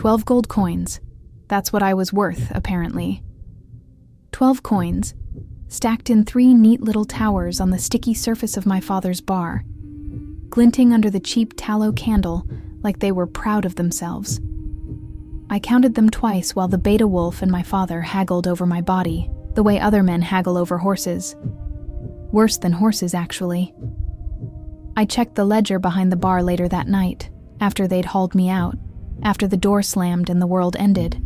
12 gold coins. That's what I was worth, apparently. 12 coins, stacked in 3 neat little towers on the sticky surface of my father's bar, glinting under the cheap tallow candle like they were proud of themselves. I counted them twice while the beta wolf and my father haggled over my body, the way other men haggle over horses. Worse than horses, actually. I checked the ledger behind the bar later that night, after they'd hauled me out, after the door slammed and the world ended.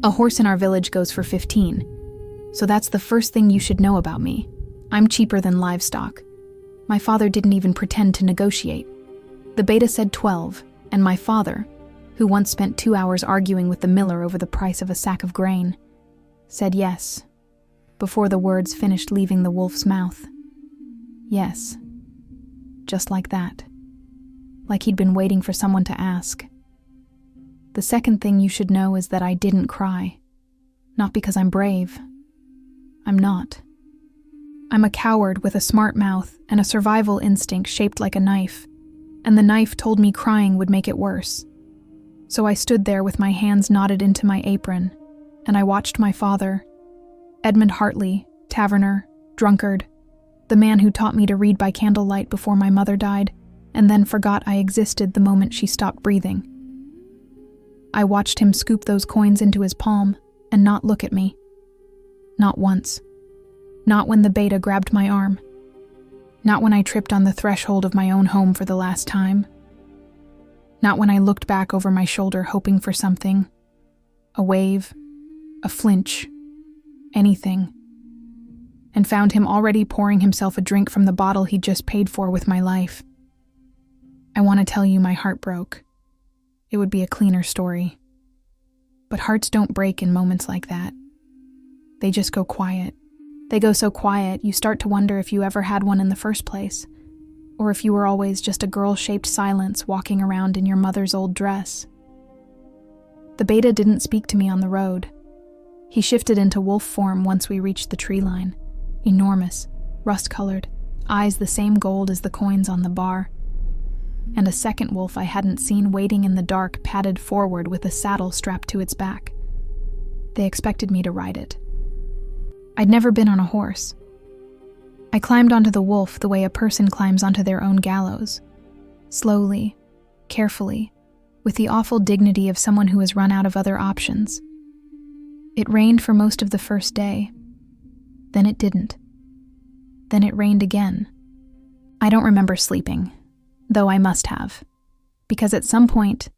A horse in our village goes for 15, so that's the first thing you should know about me. I'm cheaper than livestock. My father didn't even pretend to negotiate. The beta said 12, and my father, who once spent 2 hours arguing with the miller over the price of a sack of grain, said yes, before the words finished leaving the wolf's mouth. Yes. Just like that. Like he'd been waiting for someone to ask. The second thing you should know is that I didn't cry. Not because I'm brave. I'm not. I'm a coward with a smart mouth and a survival instinct shaped like a knife, and the knife told me crying would make it worse. So I stood there with my hands knotted into my apron, and I watched my father, Wren Hartley, taverner, drunkard, the man who taught me to read by candlelight before my mother died, and then forgot I existed the moment she stopped breathing. I watched him scoop those coins into his palm and not look at me. Not once. Not when the beta grabbed my arm. Not when I tripped on the threshold of my own home for the last time. Not when I looked back over my shoulder hoping for something. A wave, a flinch, anything. And found him already pouring himself a drink from the bottle he'd just paid for with my life. I want to tell you my heart broke. It would be a cleaner story. But hearts don't break in moments like that. They just go quiet. They go so quiet, you start to wonder if you ever had one in the first place, or if you were always just a girl-shaped silence walking around in your mother's old dress. The beta didn't speak to me on the road. He shifted into wolf form once we reached the tree line. Enormous, rust-colored, eyes the same gold as the coins on the bar. And a second wolf I hadn't seen waiting in the dark padded forward with a saddle strapped to its back. They expected me to ride it. I'd never been on a horse. I climbed onto the wolf the way a person climbs onto their own gallows. Slowly, carefully, with the awful dignity of someone who has run out of other options. It rained for most of the first day. Then it didn't. Then it rained again. I don't remember sleeping, though I must have, because at some point,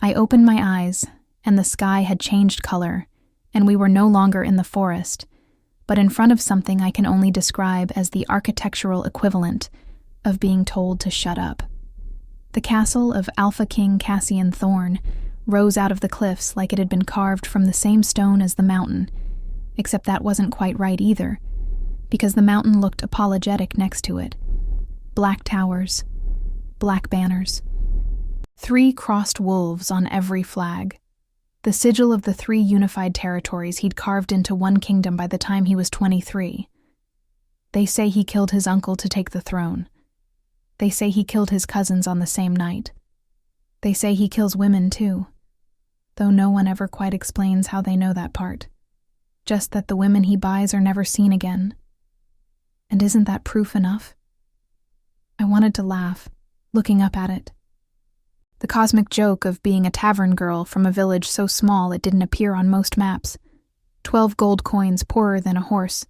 I opened my eyes and the sky had changed color, and we were no longer in the forest, but in front of something I can only describe as the architectural equivalent of being told to shut up. The castle of Alpha King Cassian Thorne rose out of the cliffs like it had been carved from the same stone as the mountain, except that wasn't quite right either, because the mountain looked apologetic next to it. Black towers, black banners, 3 crossed wolves on every flag, the sigil of the 3 unified territories he'd carved into one kingdom by the time he was 23. They say he killed his uncle to take the throne. They say he killed his cousins on the same night. They say he kills women too, though no one ever quite explains how they know that part. Just that the women he buys are never seen again. And isn't that proof enough? I wanted to laugh, looking up at it. The cosmic joke of being a tavern girl from a village so small it didn't appear on most maps. 12 gold coins poorer than a horse,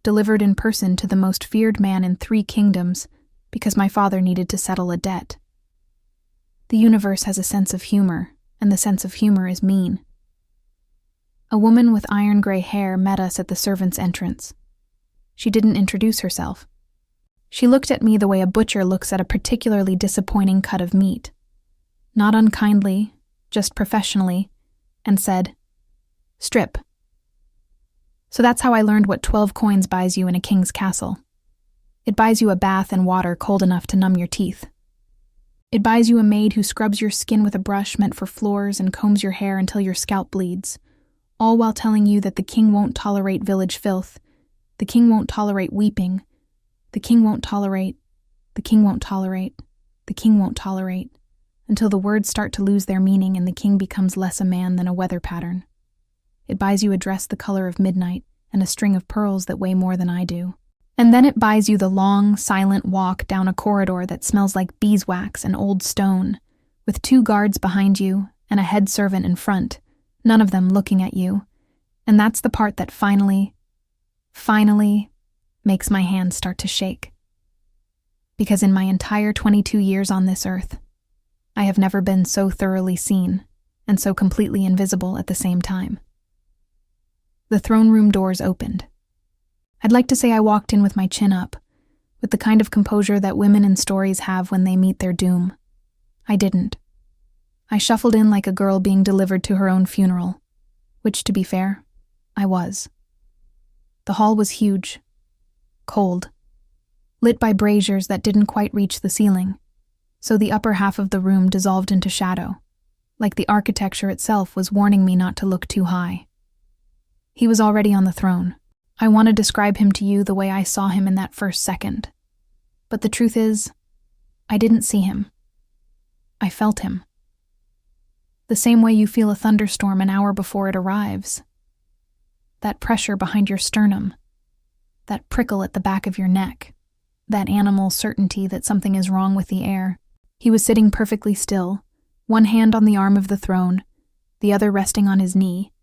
delivered in person to the most feared man in 3 kingdoms, because my father needed to settle a debt. The universe has a sense of humor, and the sense of humor is mean. A woman with iron-gray hair met us at the servants' entrance. She didn't introduce herself. She looked at me the way a butcher looks at a particularly disappointing cut of meat. Not unkindly, just professionally, and said, "Strip." So that's how I learned what 12 coins buys you in a king's castle. It buys you a bath and water cold enough to numb your teeth. It buys you a maid who scrubs your skin with a brush meant for floors and combs your hair until your scalp bleeds, all while telling you that the king won't tolerate village filth, the king won't tolerate weeping, the king won't tolerate, the king won't tolerate, the king won't tolerate, until the words start to lose their meaning and the king becomes less a man than a weather pattern. It buys you a dress the color of midnight and a string of pearls that weigh more than I do. And then it buys you the long, silent walk down a corridor that smells like beeswax and old stone, with 2 guards behind you and a head servant in front, none of them looking at you. And that's the part that finally makes my hands start to shake. Because in my entire 22 years on this earth, I have never been so thoroughly seen and so completely invisible at the same time. The throne room doors opened. I'd like to say I walked in with my chin up, with the kind of composure that women in stories have when they meet their doom. I didn't. I shuffled in like a girl being delivered to her own funeral, which, to be fair, I was. The hall was huge, cold, lit by braziers that didn't quite reach the ceiling, so the upper half of the room dissolved into shadow, like the architecture itself was warning me not to look too high. He was already on the throne. I want to describe him to you the way I saw him in that first second. But the truth is, I didn't see him. I felt him. The same way you feel a thunderstorm an hour before it arrives. That pressure behind your sternum, that prickle at the back of your neck, that animal certainty that something is wrong with the air. He was sitting perfectly still, one hand on the arm of the throne, the other resting on his knee,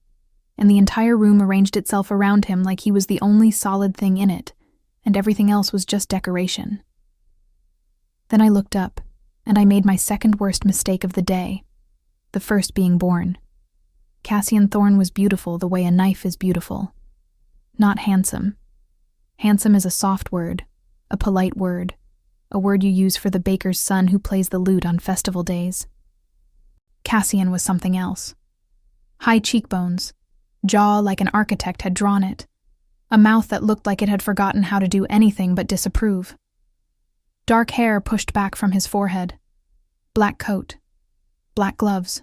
and the entire room arranged itself around him like he was the only solid thing in it, and everything else was just decoration. Then I looked up, and I made my second worst mistake of the day, the first being born. Cassian Thorne was beautiful the way a knife is beautiful. Not handsome. Handsome is a soft word, a polite word, a word you use for the baker's son who plays the lute on festival days. Cassian was something else. High cheekbones, jaw like an architect had drawn it, a mouth that looked like it had forgotten how to do anything but disapprove. Dark hair pushed back from his forehead, black coat, black gloves.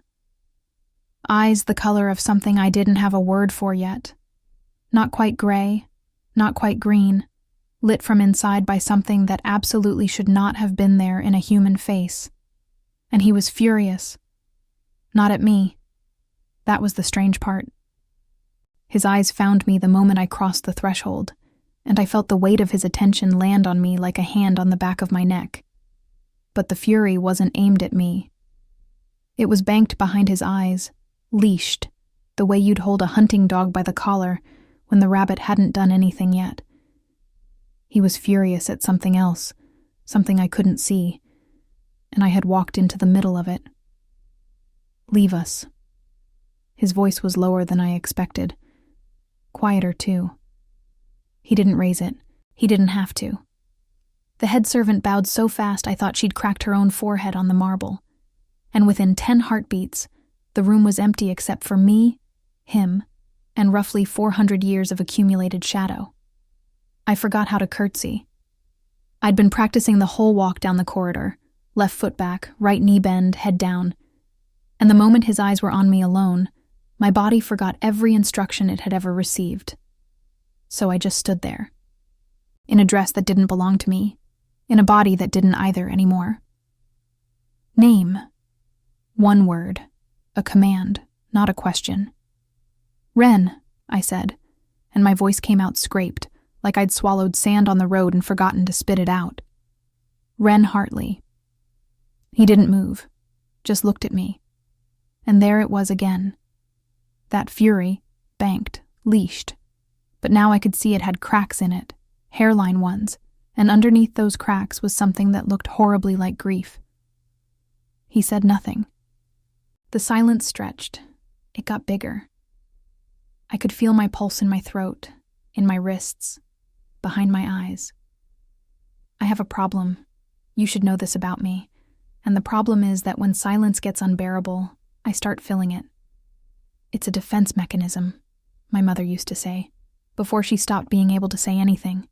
Eyes the color of something I didn't have a word for yet. Not quite gray, not quite green, lit from inside by something that absolutely should not have been there in a human face. And he was furious. Not at me. That was the strange part. His eyes found me the moment I crossed the threshold, and I felt the weight of his attention land on me like a hand on the back of my neck. But the fury wasn't aimed at me. It was banked behind his eyes, leashed, the way you'd hold a hunting dog by the collar when the rabbit hadn't done anything yet. He was furious at something else, something I couldn't see, and I had walked into the middle of it. Leave us. His voice was lower than I expected. Quieter, too. He didn't raise it. He didn't have to. The head servant bowed so fast I thought she'd cracked her own forehead on the marble. And within 10 heartbeats, the room was empty except for me, him, and roughly 400 years of accumulated shadow. I forgot how to curtsy. I'd been practicing the whole walk down the corridor, left foot back, right knee bend, head down. And the moment his eyes were on me alone, my body forgot every instruction it had ever received. So I just stood there, in a dress that didn't belong to me, in a body that didn't either anymore. Name. One word. A command, not a question. Wren, I said, and my voice came out scraped, like I'd swallowed sand on the road and forgotten to spit it out. Wren Hartley. He didn't move, just looked at me. And there it was again. That fury, banked, leashed. But now I could see it had cracks in it, hairline ones, and underneath those cracks was something that looked horribly like grief. He said nothing. The silence stretched. It got bigger. I could feel my pulse in my throat, in my wrists, behind my eyes. I have a problem. You should know this about me. And the problem is that when silence gets unbearable, I start filling it. It's a defense mechanism, my mother used to say, before she stopped being able to say anything.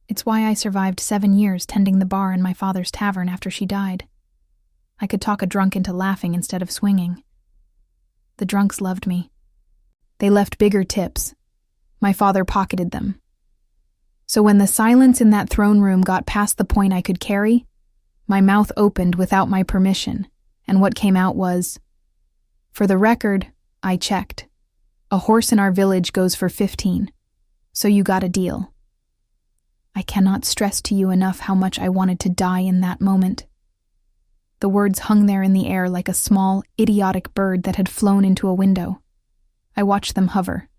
It's why I survived 7 years tending the bar in my father's tavern after she died. I could talk a drunk into laughing instead of swinging. The drunks loved me. They left bigger tips. My father pocketed them. So when the silence in that throne room got past the point I could carry, my mouth opened without my permission, and what came out was, "For the record, I checked. A horse in our village goes for 15, so you got a deal." I cannot stress to you enough how much I wanted to die in that moment. The words hung there in the air like a small, idiotic bird that had flown into a window. I watched them hover.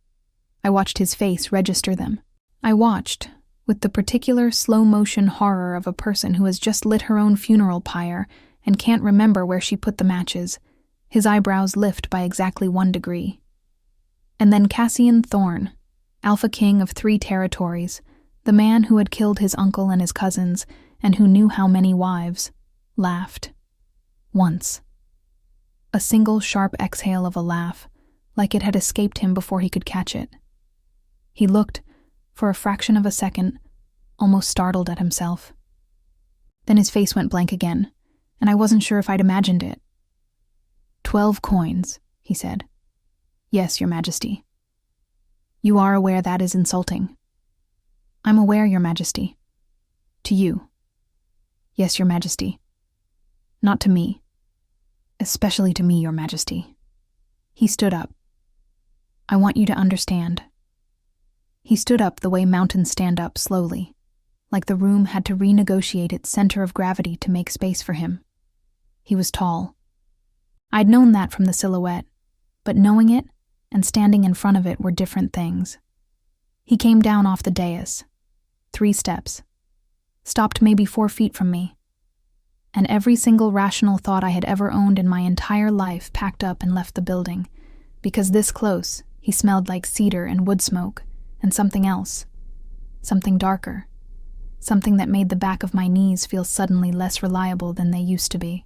I watched his face register them. I watched, with the particular slow-motion horror of a person who has just lit her own funeral pyre and can't remember where she put the matches, his eyebrows lift by exactly 1 degree. And then Cassian Thorne, Alpha King of 3 territories, the man who had killed his uncle and his cousins, and who knew how many wives, laughed. Once. A single sharp exhale of a laugh, like it had escaped him before he could catch it. He looked, for a fraction of a second, almost startled at himself. Then his face went blank again, and I wasn't sure if I'd imagined it. 12 coins, he said. Yes, Your Majesty. You are aware that is insulting. I'm aware, Your Majesty. To you. Yes, Your Majesty. Not to me. Especially to me, Your Majesty. He stood up. I want you to understand. He stood up the way mountains stand up slowly, like the room had to renegotiate its center of gravity to make space for him. He was tall. I'd known that from the silhouette, but knowing it and standing in front of it were different things. He came down off the dais, 3 steps, stopped maybe 4 feet from me, and every single rational thought I had ever owned in my entire life packed up and left the building, because this close, he smelled like cedar and wood smoke, and something else, something darker, something that made the back of my knees feel suddenly less reliable than they used to be.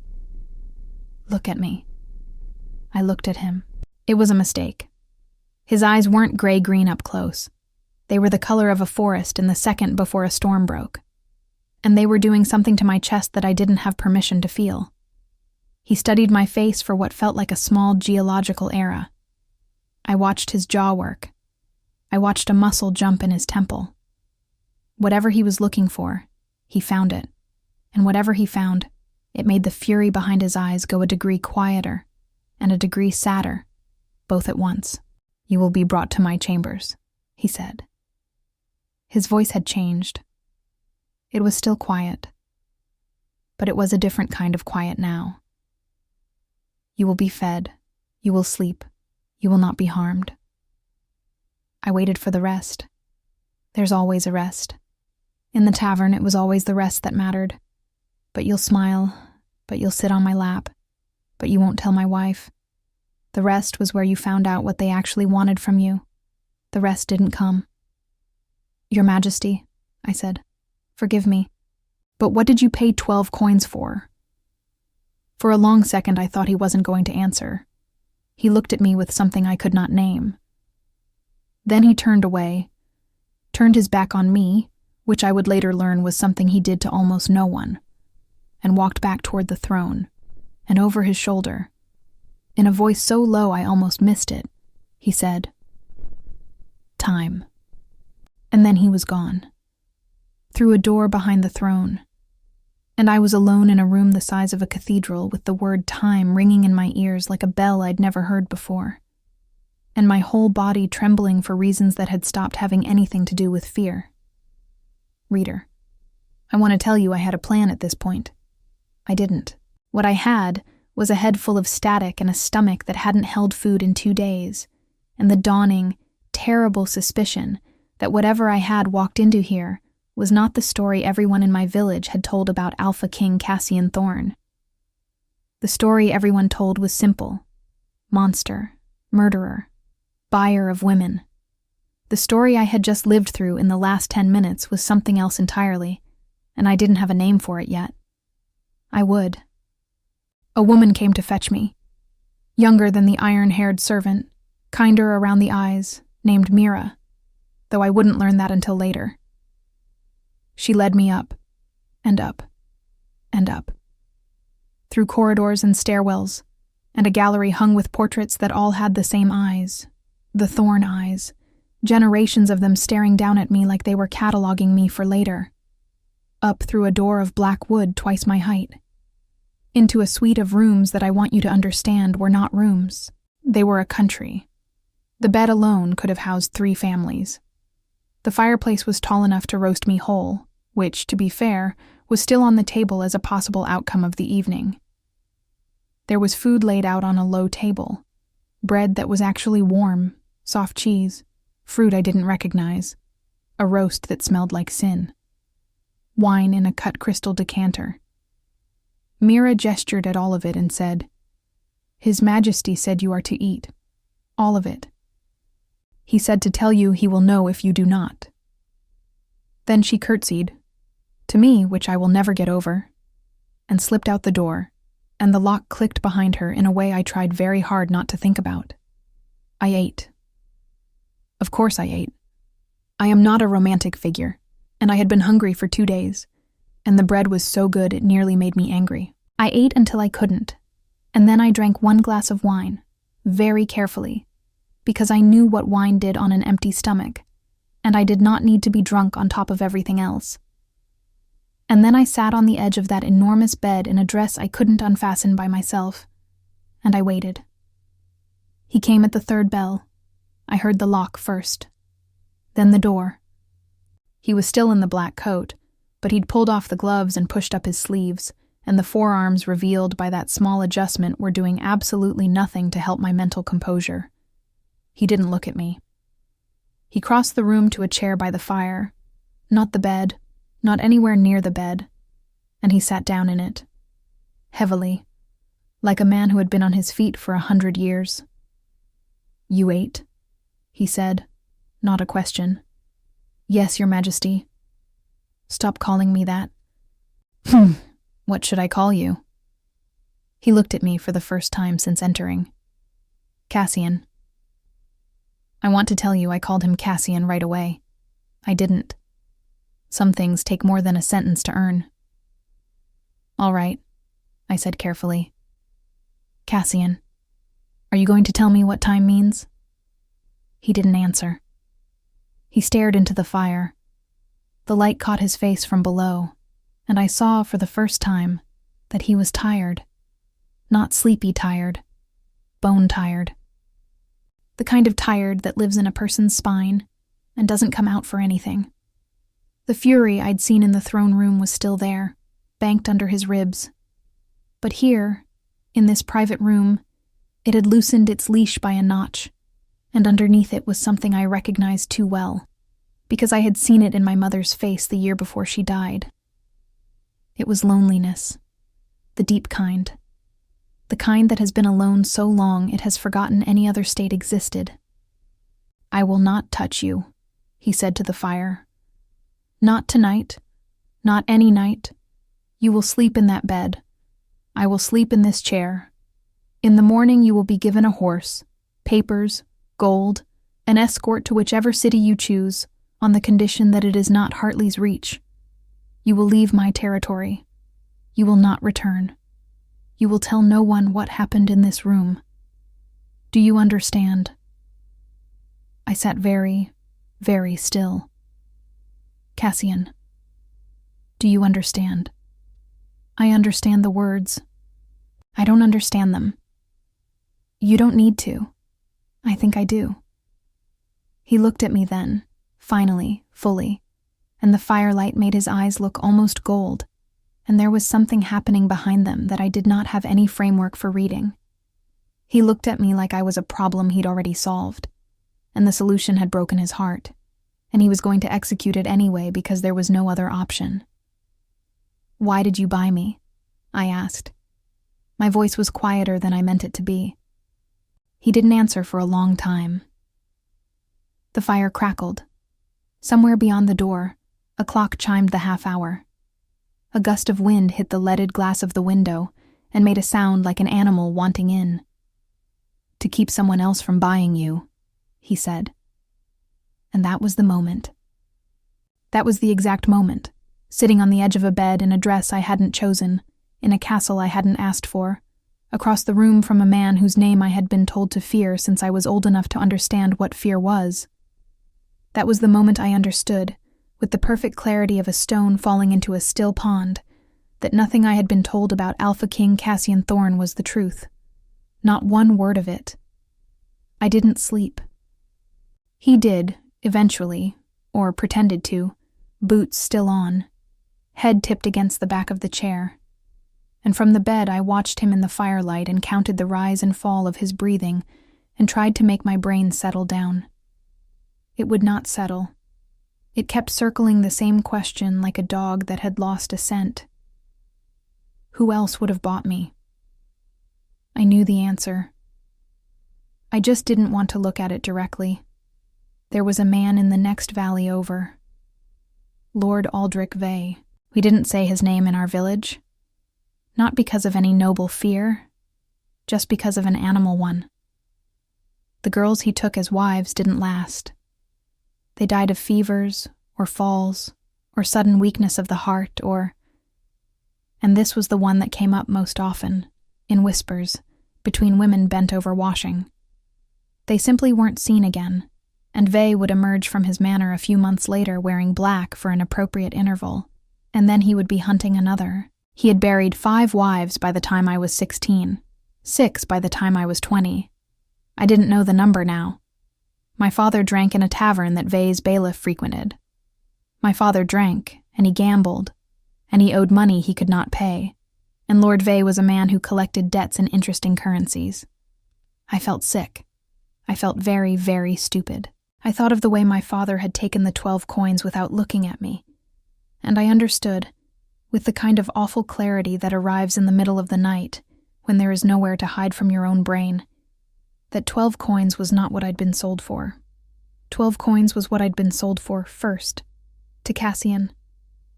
Look at me. I looked at him. It was a mistake. His eyes weren't gray-green up close. They were the color of a forest in the second before a storm broke. And they were doing something to my chest that I didn't have permission to feel. He studied my face for what felt like a small geological era. I watched his jaw work. I watched a muscle jump in his temple. Whatever he was looking for, he found it. And whatever he found, it made the fury behind his eyes go a degree quieter and a degree sadder, both at once. You will be brought to my chambers, he said. His voice had changed. It was still quiet, but it was a different kind of quiet now. You will be fed, you will sleep, you will not be harmed. I waited for the rest. There's always a rest. In the tavern, it was always the rest that mattered. But you'll smile, but you'll sit on my lap, but you won't tell my wife. The rest was where you found out what they actually wanted from you. The rest didn't come. Your Majesty, I said, forgive me, but what did you pay 12 coins for? For a long second, I thought he wasn't going to answer. He looked at me with something I could not name. Then he turned away, turned his back on me, which I would later learn was something he did to almost no one, and walked back toward the throne, and over his shoulder. In a voice so low I almost missed it, he said, "Time." And then he was gone, through a door behind the throne, and I was alone in a room the size of a cathedral with the word time ringing in my ears like a bell I'd never heard before, and my whole body trembling for reasons that had stopped having anything to do with fear. Reader, I want to tell you I had a plan at this point. I didn't. What I had was a head full of static and a stomach that hadn't held food in 2 days, and the dawning, terrible suspicion that whatever I had walked into here was not the story everyone in my village had told about Alpha King Cassian Thorne. The story everyone told was simple. Monster, murderer, buyer of women. The story I had just lived through in the last 10 minutes was something else entirely, and I didn't have a name for it yet. I would. A woman came to fetch me, younger than the iron-haired servant, kinder around the eyes, named Mira, though I wouldn't learn that until later. She led me up, and up, and up, through corridors and stairwells, and a gallery hung with portraits that all had the same eyes, the Thorne eyes, generations of them staring down at me like they were cataloging me for later, up through a door of black wood twice my height. into a suite of rooms that I want you to understand were not rooms. They were a country. The bed alone could have housed 3 families. The fireplace was tall enough to roast me whole, which, to be fair, was still on the table as a possible outcome of the evening. There was food laid out on a low table, bread that was actually warm, soft cheese, fruit I didn't recognize, a roast that smelled like sin, wine in a cut crystal decanter. Mira gestured at all of it and said, "His Majesty said you are to eat. All of it. He said to tell you he will know if you do not." Then she curtsied, to me, which I will never get over, and slipped out the door, and the lock clicked behind her in a way I tried very hard not to think about. I ate. Of course I ate. I am not a romantic figure, and I had been hungry for 2 days, and the bread was so good it nearly made me angry. I ate until I couldn't, and then I drank 1 glass of wine, very carefully, because I knew what wine did on an empty stomach, and I did not need to be drunk on top of everything else. And then I sat on the edge of that enormous bed in a dress I couldn't unfasten by myself, and I waited. He came at the 3rd bell. I heard the lock first, then the door. He was still in the black coat, but he'd pulled off the gloves and pushed up his sleeves, and the forearms revealed by that small adjustment were doing absolutely nothing to help my mental composure. He didn't look at me. He crossed the room to a chair by the fire, not the bed, not anywhere near the bed, and he sat down in it, heavily, like a man who had been on his feet for 100 years. "You ate?" he said, not a question. "Yes, Your Majesty." "Stop calling me that." "What should I call you?" He looked at me for the first time since entering. "Cassian." I want to tell you I called him Cassian right away. I didn't. Some things take more than a sentence to earn. "All right," I said carefully. "Cassian, are you going to tell me what time means?" He didn't answer. He stared into the fire. The light caught his face from below, and I saw for the first time that he was tired. Not sleepy tired, bone tired. The kind of tired that lives in a person's spine and doesn't come out for anything. The fury I'd seen in the throne room was still there, banked under his ribs. But here, in this private room, it had loosened its leash by a notch, and underneath it was something I recognized too well, because I had seen it in my mother's face the year before she died. It was loneliness, the deep kind, the kind that has been alone so long it has forgotten any other state existed. "I will not touch you," he said to the fire. "Not tonight, not any night. You will sleep in that bed. I will sleep in this chair. In the morning you will be given a horse, papers, gold, an escort to whichever city you choose, on the condition that it is not Hartley's reach. You will leave my territory. You will not return. You will tell no one what happened in this room. Do you understand?" I sat very, very still. "Cassian, do you understand?" "I understand the words. I don't understand them." "You don't need to. I think I do." He looked at me then, finally, fully, and the firelight made his eyes look almost gold, and there was something happening behind them that I did not have any framework for reading. He looked at me like I was a problem he'd already solved, and the solution had broken his heart, and he was going to execute it anyway because there was no other option. "Why did you buy me?" I asked. My voice was quieter than I meant it to be. He didn't answer for a long time. The fire crackled. Somewhere beyond the door, a clock chimed the half-hour. A gust of wind hit the leaded glass of the window and made a sound like an animal wanting in. "To keep someone else from buying you," he said. And that was the moment. That was the exact moment, sitting on the edge of a bed in a dress I hadn't chosen, in a castle I hadn't asked for, across the room from a man whose name I had been told to fear since I was old enough to understand what fear was. That was the moment I understood, with the perfect clarity of a stone falling into a still pond, that nothing I had been told about Alpha King Cassian Thorne was the truth. Not one word of it. I didn't sleep. He did, eventually, or pretended to, boots still on, head tipped against the back of the chair. And from the bed I watched him in the firelight and counted the rise and fall of his breathing and tried to make my brain settle down. It would not settle. It kept circling the same question like a dog that had lost a scent. Who else would have bought me? I knew the answer. I just didn't want to look at it directly. There was a man in the next valley over. Lord Aldrich Vey. We didn't say his name in our village. Not because of any noble fear, just because of an animal one. The girls he took as wives didn't last. They died of fevers, or falls, or sudden weakness of the heart, and this was the one that came up most often, in whispers, between women bent over washing. They simply weren't seen again, and Vey would emerge from his manor a few months later wearing black for an appropriate interval, and then he would be hunting another. He had buried 5 wives by the time I was 16, 6 by the time I was 20. I didn't know the number now. My father drank in a tavern that Vey's bailiff frequented. My father drank, and he gambled, and he owed money he could not pay, and Lord Vey was a man who collected debts in interesting currencies. I felt sick. I felt very, very stupid. I thought of the way my father had taken the 12 coins without looking at me, and I understood, with the kind of awful clarity that arrives in the middle of the night, when there is nowhere to hide from your own brain, that 12 coins was not what I'd been sold for. 12 coins was what I'd been sold for first, to Cassian,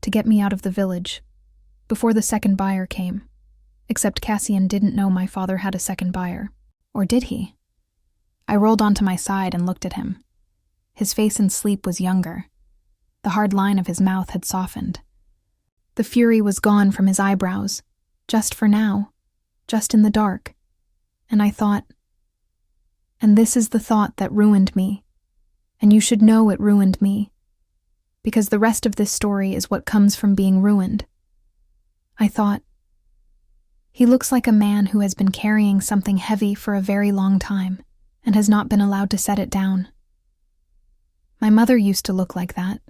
to get me out of the village, before the second buyer came. Except Cassian didn't know my father had a second buyer. Or did he? I rolled onto my side and looked at him. His face in sleep was younger. The hard line of his mouth had softened. The fury was gone from his eyebrows, just for now, just in the dark. And I thought, and this is the thought that ruined me, and you should know it ruined me, because the rest of this story is what comes from being ruined. I thought, he looks like a man who has been carrying something heavy for a very long time and has not been allowed to set it down. My mother used to look like that,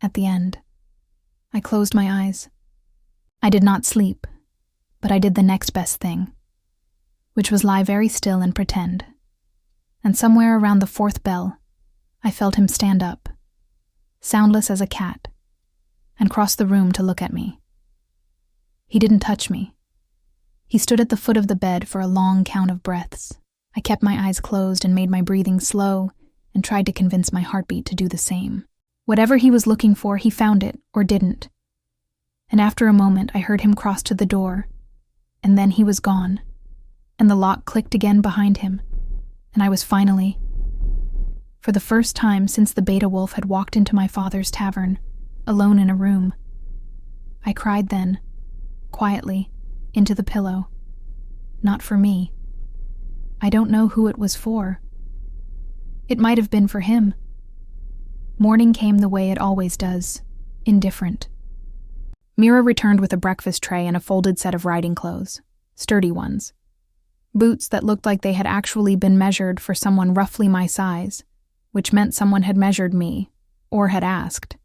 at the end. I closed my eyes. I did not sleep, but I did the next best thing, which was lie very still and pretend. And somewhere around the 4th bell, I felt him stand up, soundless as a cat, and cross the room to look at me. He didn't touch me. He stood at the foot of the bed for a long count of breaths. I kept my eyes closed and made my breathing slow and tried to convince my heartbeat to do the same. Whatever he was looking for, he found it, or didn't. And after a moment, I heard him cross to the door, and then he was gone, and the lock clicked again behind him, and I was finally, for the first time since the beta wolf had walked into my father's tavern, alone in a room. I cried then, quietly, into the pillow. Not for me. I don't know who it was for. It might have been for him. Morning came the way it always does, indifferent. Mira returned with a breakfast tray and a folded set of riding clothes, sturdy ones. Boots that looked like they had actually been measured for someone roughly my size, which meant someone had measured me, or had asked.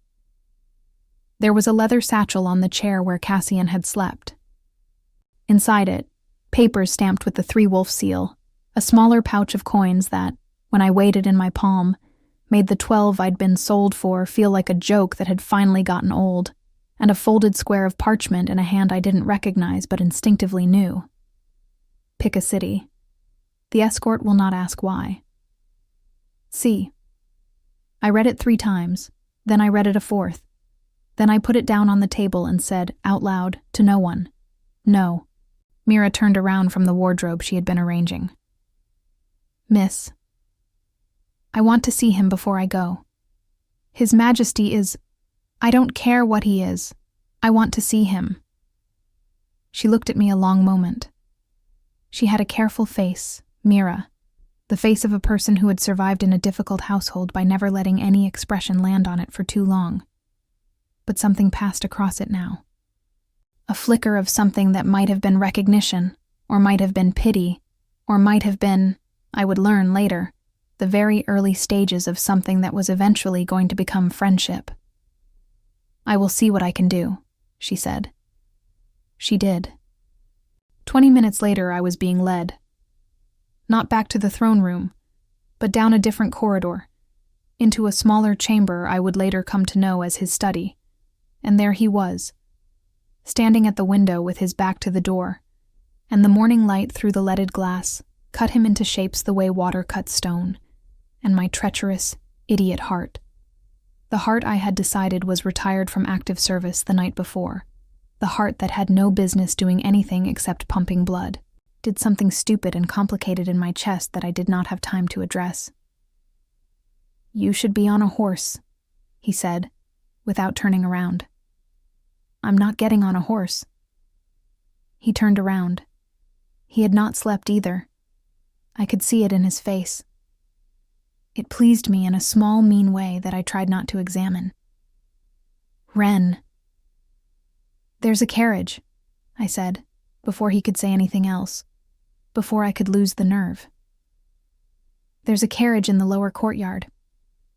There was a leather satchel on the chair where Cassian had slept. Inside it, papers stamped with the 3-wolf seal, a smaller pouch of coins that, when I weighed it in my palm, made the 12 I'd been sold for feel like a joke that had finally gotten old, and a folded square of parchment in a hand I didn't recognize but instinctively knew. Pick a city. The escort will not ask why. C. I read it 3 times, then I read it a 4th. Then I put it down on the table and said, out loud, to no one, no. Mira turned around from the wardrobe she had been arranging. Miss, I want to see him before I go. His Majesty is... I don't care what he is. I want to see him. She looked at me a long moment. She had a careful face, Mira, the face of a person who had survived in a difficult household by never letting any expression land on it for too long. But something passed across it now. A flicker of something that might have been recognition, or might have been pity, or might have been, I would learn later, the very early stages of something that was eventually going to become friendship. "I will see what I can do," she said. She did. 20 minutes later, I was being led. Not back to the throne room, but down a different corridor, into a smaller chamber I would later come to know as his study. And there he was, standing at the window with his back to the door, and the morning light through the leaded glass cut him into shapes the way water cuts stone, and my treacherous, idiot heart. The heart I had decided was retired from active service the night before, the heart that had no business doing anything except pumping blood, did something stupid and complicated in my chest that I did not have time to address. "You should be on a horse," he said, without turning around. "I'm not getting on a horse." He turned around. He had not slept either. I could see it in his face. It pleased me in a small, mean way that I tried not to examine. "Wren." "There's a carriage," I said, before he could say anything else, before I could lose the nerve. "There's a carriage in the lower courtyard.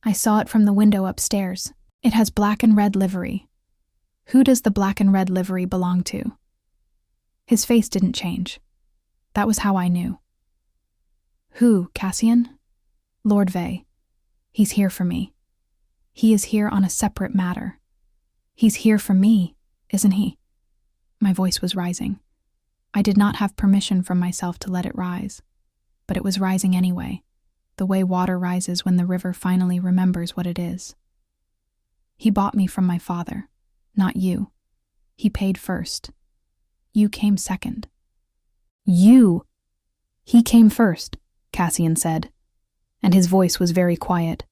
I saw it from the window upstairs. It has black and red livery. Who does the black and red livery belong to?" His face didn't change. That was how I knew. "Who, Cassian?" "Lord Vey. He's here for me. He is here on a separate matter. He's here for me, isn't he?" My voice was rising. I did not have permission from myself to let it rise, but it was rising anyway, the way water rises when the river finally remembers what it is. "He bought me from my father, not you. He paid first. You came second." "You!" "He came first," Cassian said, and his voice was very quiet.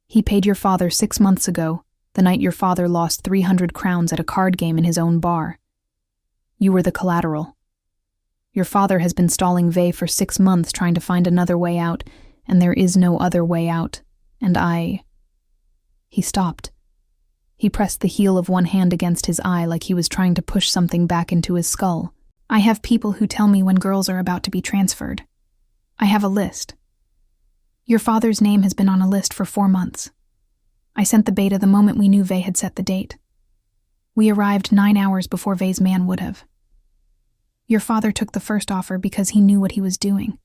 "He paid your father 6 months ago, the night your father lost 300 crowns at a card game in his own bar. You were the collateral. Your father has been stalling Vey for 6 months trying to find another way out, and there is no other way out, and I—" He stopped. He pressed the heel of one hand against his eye like he was trying to push something back into his skull. "I have people who tell me when girls are about to be transferred. I have a list. Your father's name has been on a list for 4 months. I sent the beta the moment we knew Vey had set the date. We arrived 9 hours before Vey's man would have. Your father took the first offer because he knew what he was doing.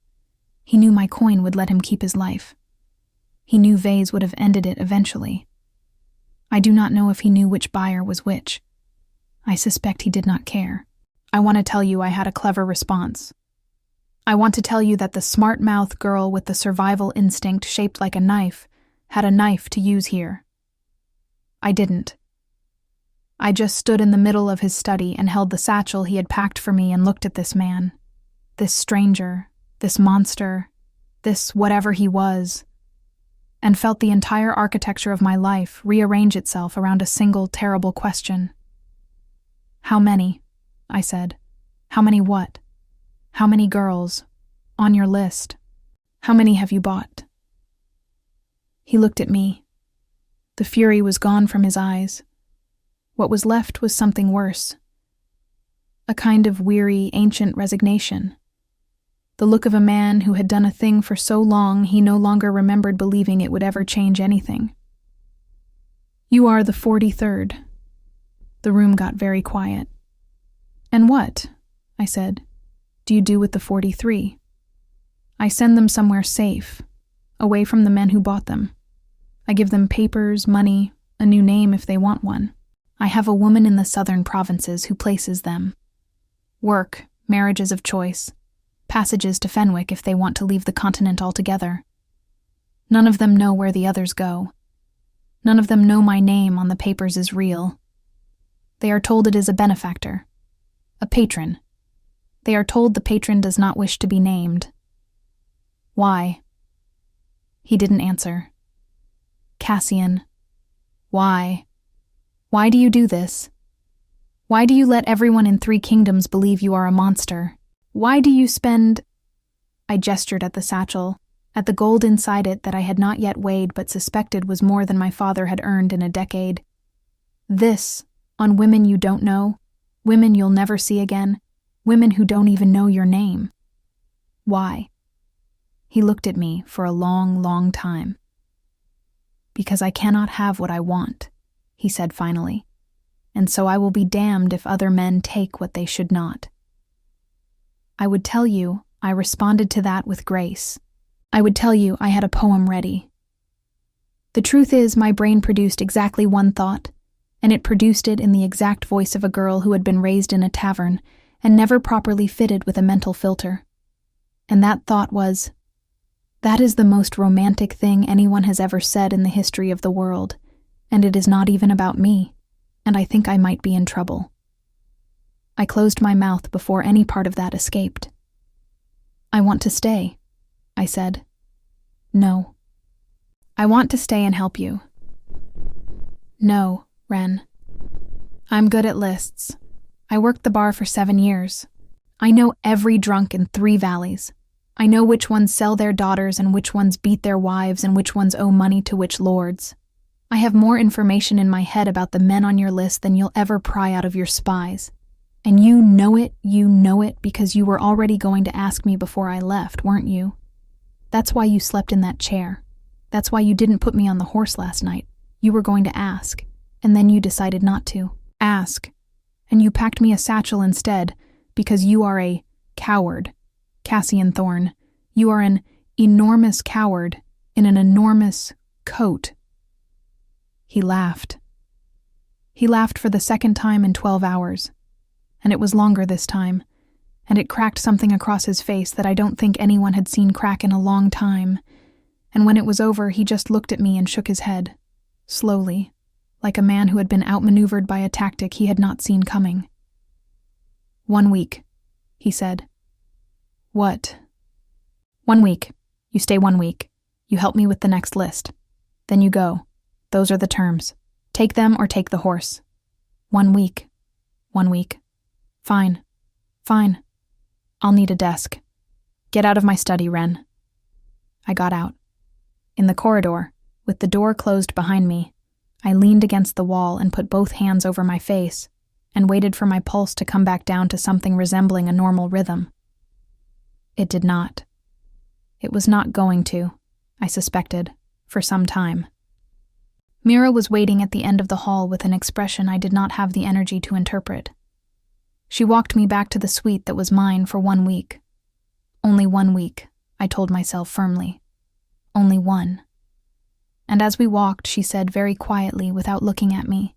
He knew my coin would let him keep his life. He knew Vey's would have ended it eventually. I do not know if he knew which buyer was which. I suspect he did not care. I want to tell you I had a clever response. I want to tell you that the smart-mouthed girl with the survival instinct shaped like a knife had a knife to use here. I didn't. I just stood in the middle of his study and held the satchel he had packed for me and looked at this man, this stranger, this monster, this whatever he was, and felt the entire architecture of my life rearrange itself around a single terrible question. "How many?" I said. "How many what? How many girls? On your list? How many have you bought?" He looked at me. The fury was gone from his eyes. What was left was something worse. A kind of weary, ancient resignation. The look of a man who had done a thing for so long he no longer remembered believing it would ever change anything. "You are the 43rd. The room got very quiet. "And what," I said, "do you do with the 43? "I send them somewhere safe, away from the men who bought them. I give them papers, money, a new name if they want one. I have a woman in the southern provinces who places them. Work, marriages of choice, passages to Fenwick if they want to leave the continent altogether. None of them know where the others go. None of them know my name on the papers is real. They are told it is a benefactor, a patron. They are told the patron does not wish to be named. Why?" He didn't answer. "Cassian, why? Why do you do this? Why do you let everyone in 3 kingdoms believe you are a monster? Why do you spend—" I gestured at the satchel, at the gold inside it that I had not yet weighed but suspected was more than my father had earned in a decade. "This, on women you don't know, Women you'll never see again, women who don't even know your name. Why? He looked at me for a long, long time. Because I cannot have what I want, he said finally, and so I will be damned if other men take what they should not. I would tell you I responded to that with grace. I would tell you I had a poem ready. The truth is, my brain produced exactly one thought, and it produced it in the exact voice of a girl who had been raised in a tavern and never properly fitted with a mental filter. And that thought was, that is the most romantic thing anyone has ever said in the history of the world, and it is not even about me, and I think I might be in trouble. I closed my mouth before any part of that escaped. I want to stay, I said. No. I want to stay and help you. No, Wren. I'm good at lists. I worked the bar for 7 years. I know every drunk in 3 valleys. I know which ones sell their daughters and which ones beat their wives and which ones owe money to which lords. I have more information in my head about the men on your list than you'll ever pry out of your spies. And you know it because you were already going to ask me before I left, weren't you? That's why you slept in that chair. That's why you didn't put me on the horse last night. You were going to ask, and then you decided not to. Ask. And you packed me a satchel instead, because you are a coward. Cassian Thorne, you are an enormous coward in an enormous coat. He laughed. He laughed for the second time in 12 hours, and it was longer this time, and it cracked something across his face that I don't think anyone had seen crack in a long time, and when it was over he just looked at me and shook his head, slowly, like a man who had been outmaneuvered by a tactic he had not seen coming. 1 week, he said. What? 1 week. You stay 1 week. You help me with the next list. Then you go. Those are the terms. Take them or take the horse. 1 week. 1 week. Fine. Fine. I'll need a desk. Get out of my study, Wren. I got out. In the corridor, with the door closed behind me, I leaned against the wall and put both hands over my face and waited for my pulse to come back down to something resembling a normal rhythm. It did not. It was not going to, I suspected, for some time. Mira was waiting at the end of the hall with an expression I did not have the energy to interpret. She walked me back to the suite that was mine for 1 week. Only 1 week, I told myself firmly. Only one. And as we walked, she said very quietly without looking at me,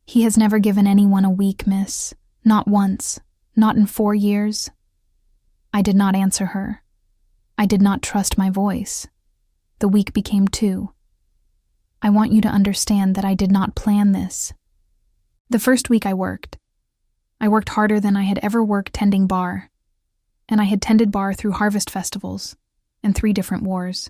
"He has never given anyone a week, miss. Not once. Not in 4 years." I did not answer her. I did not trust my voice. The week became 2. I want you to understand that I did not plan this. The first week I worked. I worked harder than I had ever worked tending bar, and I had tended bar through harvest festivals and 3 different wars.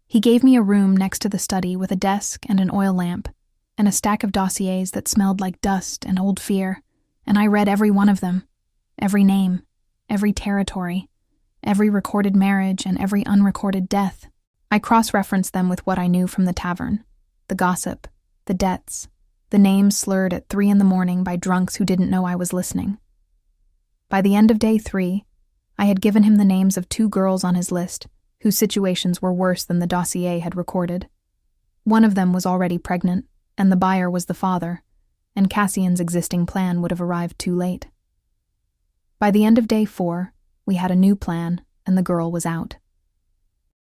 He gave me a room next to the study with a desk and an oil lamp and a stack of dossiers that smelled like dust and old fear, and I read every one of them, every name, every territory, every recorded marriage and every unrecorded death. I cross-referenced them with what I knew from the tavern, the gossip, the debts, the names slurred at 3 a.m. by drunks who didn't know I was listening. By the end of day 3, I had given him the names of 2 girls on his list, whose situations were worse than the dossier had recorded. One of them was already pregnant, and the buyer was the father, and Cassian's existing plan would have arrived too late. By the end of day 4, we had a new plan, and the girl was out.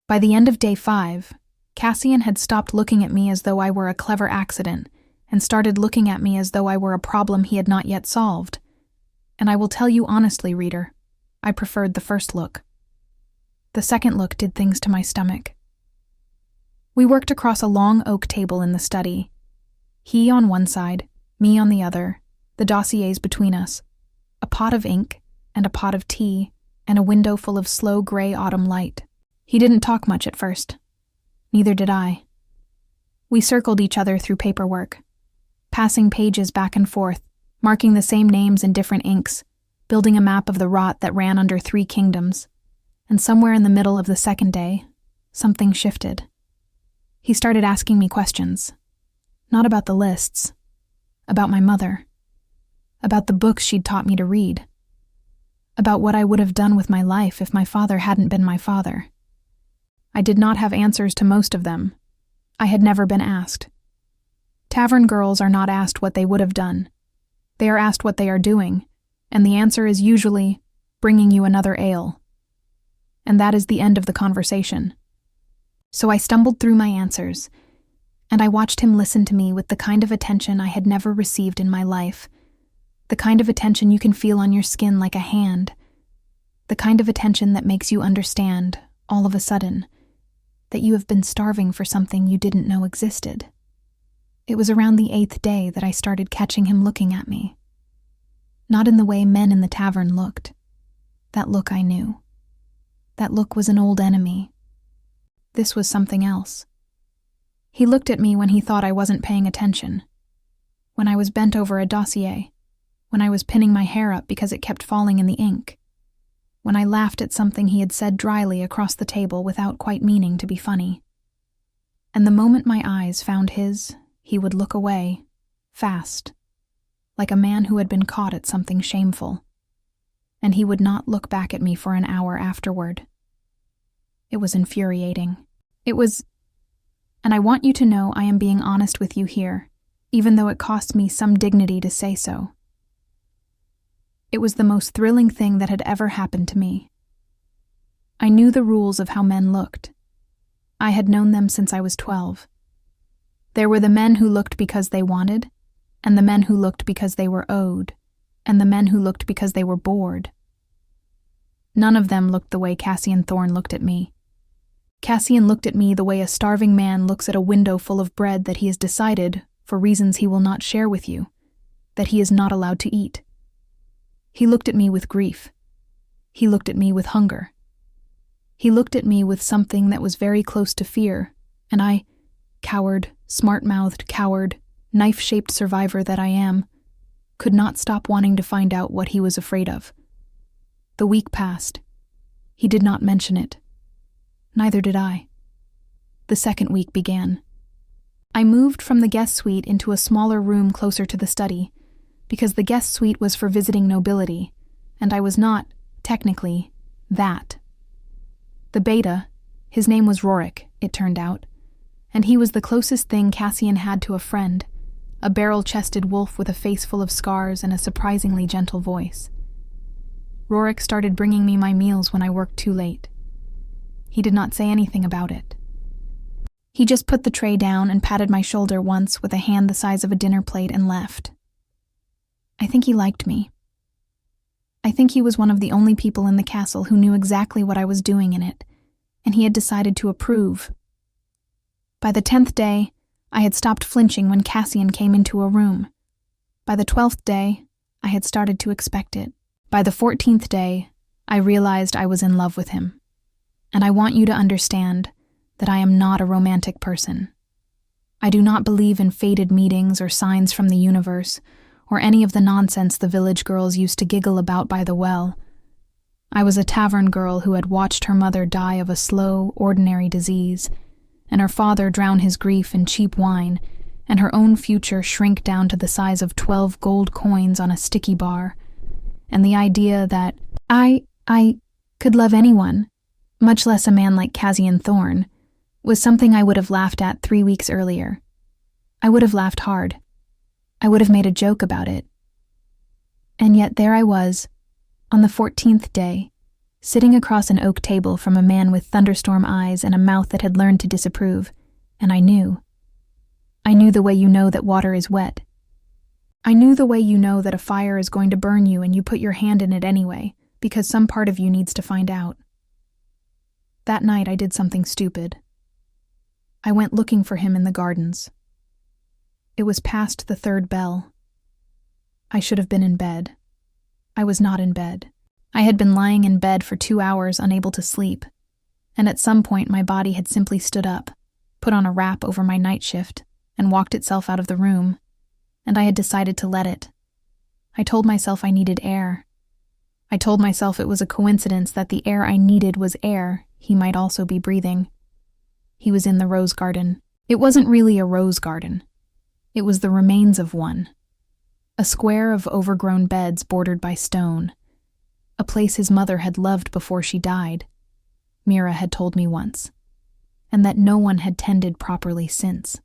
By the end of day 5, Cassian had stopped looking at me as though I were a clever accident, and started looking at me as though I were a problem he had not yet solved. And I will tell you honestly, reader, I preferred the first look. The second look did things to my stomach. We worked across a long oak table in the study. He on one side, me on the other, the dossiers between us, a pot of ink and a pot of tea, and a window full of slow gray autumn light. He didn't talk much at first. Neither did I. We circled each other through paperwork, passing pages back and forth, marking the same names in different inks, building a map of the rot that ran under 3 kingdoms. And somewhere in the middle of the second day, something shifted. He started asking me questions. Not about the lists. About my mother. about the books she'd taught me to read, about what I would have done with my life if my father hadn't been my father. I did not have answers to most of them. I had never been asked. Tavern girls are not asked what they would have done. They are asked what they are doing, and the answer is usually bringing you another ale. And that is the end of the conversation. So I stumbled through my answers, and I watched him listen to me with the kind of attention I had never received in my life, the kind of attention you can feel on your skin like a hand, the kind of attention that makes you understand, all of a sudden, that you have been starving for something you didn't know existed. It was around the 8th day that I started catching him looking at me. Not in the way men in the tavern looked. That look I knew. That look was an old enemy. This was something else. He looked at me when he thought I wasn't paying attention. When I was bent over a dossier. When I was pinning my hair up because it kept falling in the ink. When I laughed at something he had said dryly across the table without quite meaning to be funny. And the moment my eyes found his, he would look away, fast, like a man who had been caught at something shameful. And he would not look back at me for an hour afterward. It was infuriating. And I want you to know I am being honest with you here, even though it cost me some dignity to say so. It was the most thrilling thing that had ever happened to me. I knew the rules of how men looked. I had known them since I was 12. There were the men who looked because they wanted, and the men who looked because they were owed, and the men who looked because they were bored. None of them looked the way Cassian Thorne looked at me. Cassian looked at me the way a starving man looks at a window full of bread that he has decided, for reasons he will not share with you, that he is not allowed to eat. He looked at me with grief. He looked at me with hunger. He looked at me with something that was very close to fear, and I, coward, smart-mouthed coward, knife-shaped survivor that I am, could not stop wanting to find out what he was afraid of. The week passed. He did not mention it. Neither did I. The second week began. I moved from the guest suite into a smaller room closer to the study, because the guest suite was for visiting nobility, and I was not, technically, that. The beta, his name was Rorik, it turned out, and he was the closest thing Cassian had to a friend, a barrel-chested wolf with a face full of scars and a surprisingly gentle voice. Rorik started bringing me my meals when I worked too late. He did not say anything about it. He just put the tray down and patted my shoulder once with a hand the size of a dinner plate and left. I think he liked me. I think he was one of the only people in the castle who knew exactly what I was doing in it, and he had decided to approve. By the 10th day, I had stopped flinching when Cassian came into a room. By the 12th day, I had started to expect it. By the 14th day, I realized I was in love with him. And I want you to understand that I am not a romantic person. I do not believe in fated meetings or signs from the universe, or any of the nonsense the village girls used to giggle about by the well. I was a tavern girl who had watched her mother die of a slow, ordinary disease, and her father drown his grief in cheap wine, and her own future shrink down to the size of 12 gold coins on a sticky bar. And the idea that I could love anyone, much less a man like Cassian Thorne, was something I would have laughed at 3 weeks earlier. I would have laughed hard. I would have made a joke about it. And yet there I was, on the 14th day, sitting across an oak table from a man with thunderstorm eyes and a mouth that had learned to disapprove, and I knew. I knew the way you know that water is wet. I knew the way you know that a fire is going to burn you and you put your hand in it anyway, because some part of you needs to find out. That night I did something stupid. I went looking for him in the gardens. It was past the 3rd bell. I should have been in bed. I was not in bed. I had been lying in bed for 2 hours unable to sleep, and at some point my body had simply stood up, put on a wrap over my night shift, and walked itself out of the room, and I had decided to let it. I told myself I needed air. I told myself it was a coincidence that the air I needed was air he might also be breathing. He was in the rose garden. It wasn't really a rose garden. It was the remains of one. A square of overgrown beds bordered by stone. A place his mother had loved before she died, Mira had told me once, and that no one had tended properly since.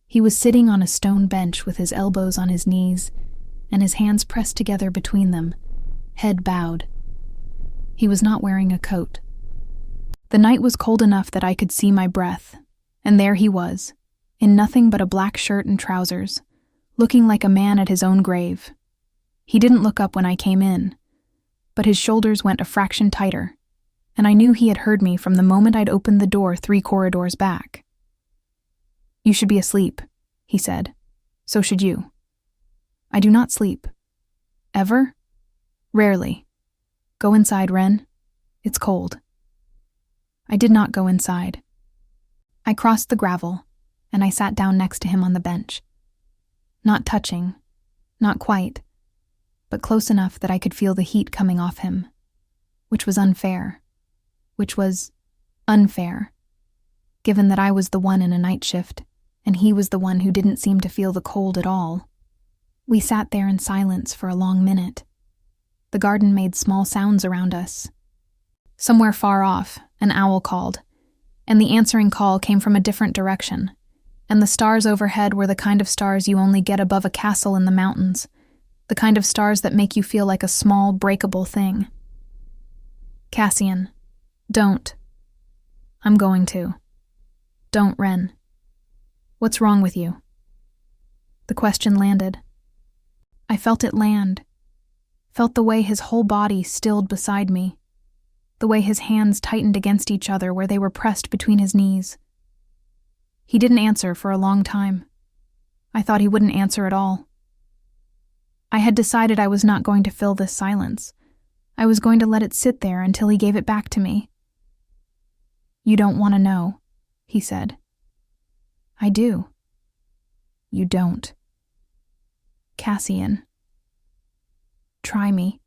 He was sitting on a stone bench with his elbows on his knees and his hands pressed together between them, head bowed. He was not wearing a coat. The night was cold enough that I could see my breath, and there he was, in nothing but a black shirt and trousers, looking like a man at his own grave. He didn't look up when I came in, but his shoulders went a fraction tighter, and I knew he had heard me from the moment I'd opened the door 3 corridors back. "You should be asleep," he said. "So should you." "I do not sleep." "Ever?" "Rarely." "Go inside, Wren. It's cold." I did not go inside. I crossed the gravel, and I sat down next to him on the bench. Not touching, not quite, but close enough that I could feel the heat coming off him, which was unfair, given that I was the one in a night shift, and he was the one who didn't seem to feel the cold at all. We sat there in silence for a long minute. The garden made small sounds around us. Somewhere far off, an owl called, and the answering call came from a different direction, and the stars overhead were the kind of stars you only get above a castle in the mountains, the kind of stars that make you feel like a small, breakable thing. "Cassian, don't." "I'm going to." "Don't, Wren." "What's wrong with you?" The question landed. I felt it land, felt the way his whole body stilled beside me, the way his hands tightened against each other where they were pressed between his knees. He didn't answer for a long time. I thought he wouldn't answer at all. I had decided I was not going to fill this silence. I was going to let it sit there until he gave it back to me. "You don't want to know," he said. "I do." "You don't." "Cassian." "Try me."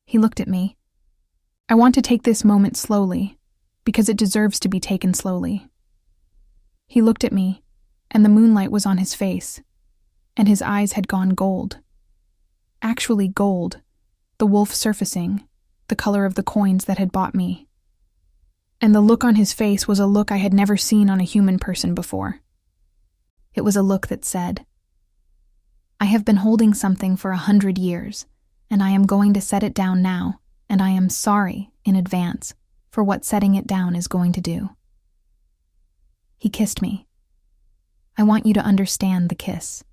He looked at me. I want to take this moment slowly, because it deserves to be taken slowly. He looked at me, and the moonlight was on his face, and his eyes had gone gold. Actually gold, the wolf surfacing, the color of the coins that had bought me. And the look on his face was a look I had never seen on a human person before. It was a look that said, "I have been holding something for 100 years, and I am going to set it down now, and I am sorry in advance for what setting it down is going to do." He kissed me. I want you to understand the kiss.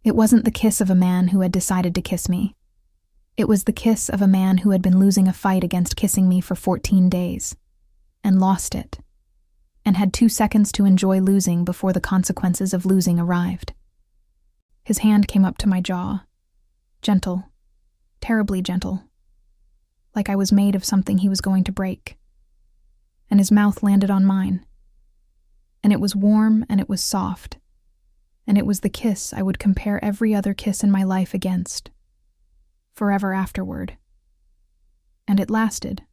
It wasn't the kiss of a man who had decided to kiss me. It was the kiss of a man who had been losing a fight against kissing me for 14 days, and lost it, and had 2 seconds to enjoy losing before the consequences of losing arrived. His hand came up to my jaw, gentle, terribly gentle, like I was made of something he was going to break. And his mouth landed on mine. And it was warm and it was soft. And it was the kiss I would compare every other kiss in my life against, forever afterward. And it lasted,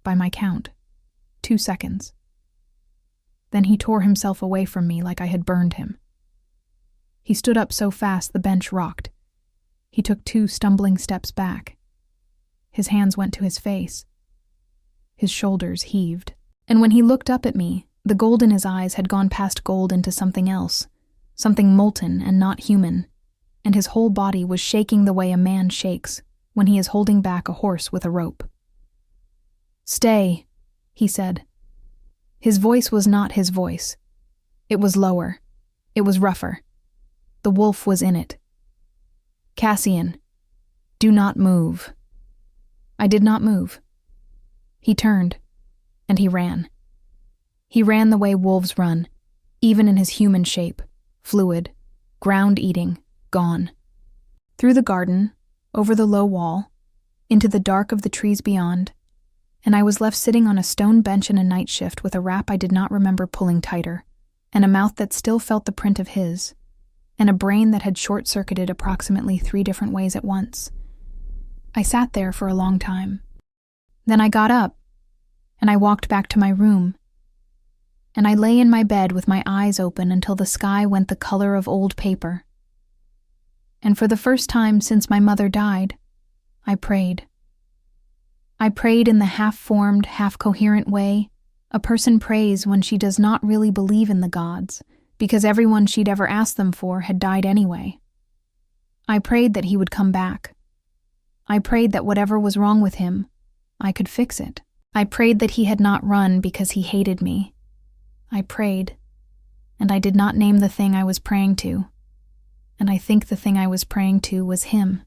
by my count, 2 seconds. Then he tore himself away from me like I had burned him. He stood up so fast the bench rocked. He took 2 stumbling steps back. His hands went to his face. His shoulders heaved. And when he looked up at me, the gold in his eyes had gone past gold into something else, something molten and not human, and his whole body was shaking the way a man shakes when he is holding back a horse with a rope. "Stay," he said. His voice was not his voice. It was lower. It was rougher. The wolf was in it. "Cassian, do not move." I did not move. He turned, and he ran. He ran the way wolves run, even in his human shape, fluid, ground-eating, gone. Through the garden, over the low wall, into the dark of the trees beyond, and I was left sitting on a stone bench in a night shift with a wrap I did not remember pulling tighter, and a mouth that still felt the print of his, and a brain that had short-circuited approximately 3 different ways at once. I sat there for a long time. Then I got up, and I walked back to my room, and I lay in my bed with my eyes open until the sky went the color of old paper. And for the first time since my mother died, I prayed. I prayed in the half-formed, half-coherent way a person prays when she does not really believe in the gods, because everyone she'd ever asked them for had died anyway. I prayed that he would come back. I prayed that whatever was wrong with him, I could fix it. I prayed that he had not run because he hated me. I prayed, and I did not name the thing I was praying to, and I think the thing I was praying to was him.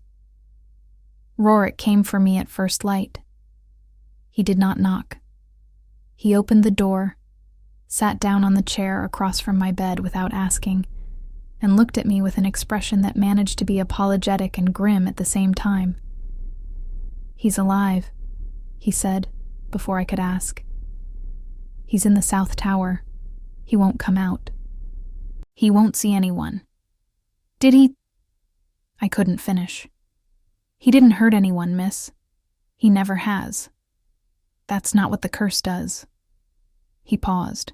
Rorik came for me at first light. He did not knock. He opened the door, sat down on the chair across from my bed without asking, and looked at me with an expression that managed to be apologetic and grim at the same time. "He's alive," he said, before I could ask. "He's in the South Tower. He won't come out. He won't see anyone." "Did he—" I couldn't finish. "He didn't hurt anyone, miss. He never has. That's not what the curse does." He paused.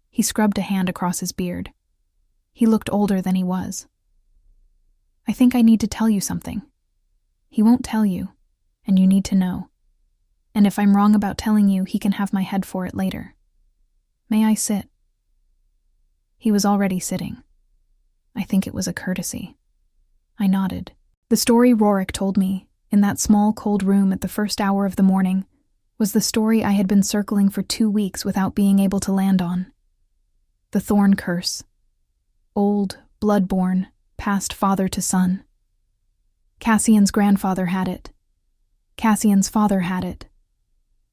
He scrubbed a hand across his beard. He looked older than he was. "I think I need to tell you something. He won't tell you, and you need to know. And if I'm wrong about telling you, he can have my head for it later. May I sit?" He was already sitting. I think it was a courtesy. I nodded. The story Rorik told me, in that small, cold room at the first hour of the morning, was the story I had been circling for 2 weeks without being able to land on. The Thorne curse. Old, blood-born, passed father to son. Cassian's grandfather had it. Cassian's father had it.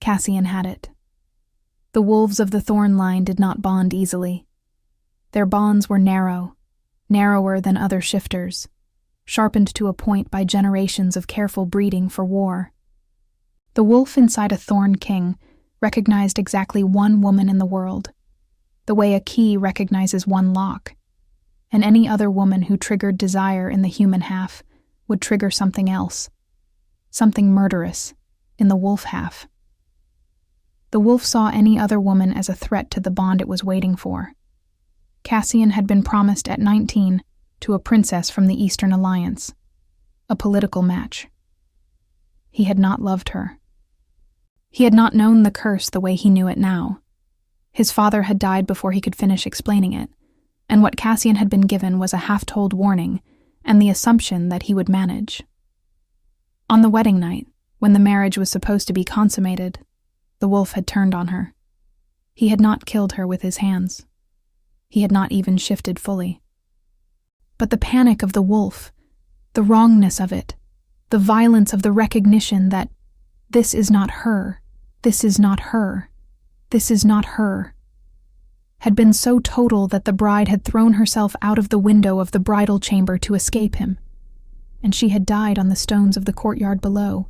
Cassian had it. The wolves of the Thorne line did not bond easily. Their bonds were narrow, narrower than other shifters, sharpened to a point by generations of careful breeding for war. The wolf inside a Thorne king recognized exactly one woman in the world, the way a key recognizes one lock, and any other woman who triggered desire in the human half would trigger something else, something murderous, in the wolf half. The wolf saw any other woman as a threat to the bond it was waiting for. Cassian had been promised at 19 to a princess from the Eastern Alliance, a political match. He had not loved her. He had not known the curse the way he knew it now. His father had died before he could finish explaining it, and what Cassian had been given was a half-told warning and the assumption that he would manage. On the wedding night, when the marriage was supposed to be consummated, the wolf had turned on her. He had not killed her with his hands. He had not even shifted fully. But the panic of the wolf, the wrongness of it, the violence of the recognition that this is not her, this is not her, this is not her, had been so total that the bride had thrown herself out of the window of the bridal chamber to escape him, and she had died on the stones of the courtyard below,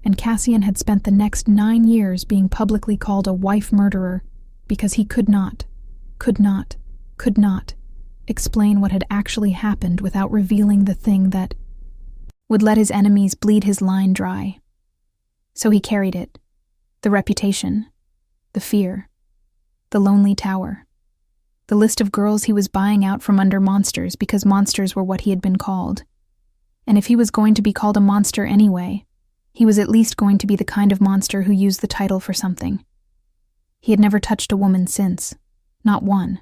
and Cassian had spent the next 9 years being publicly called a wife murderer because he could not explain what had actually happened without revealing the thing that would let his enemies bleed his line dry. So he carried it, the reputation, the fear, the lonely tower, the list of girls he was buying out from under monsters because monsters were what he had been called. And if he was going to be called a monster anyway, he was at least going to be the kind of monster who used the title for something. He had never touched a woman since, not one.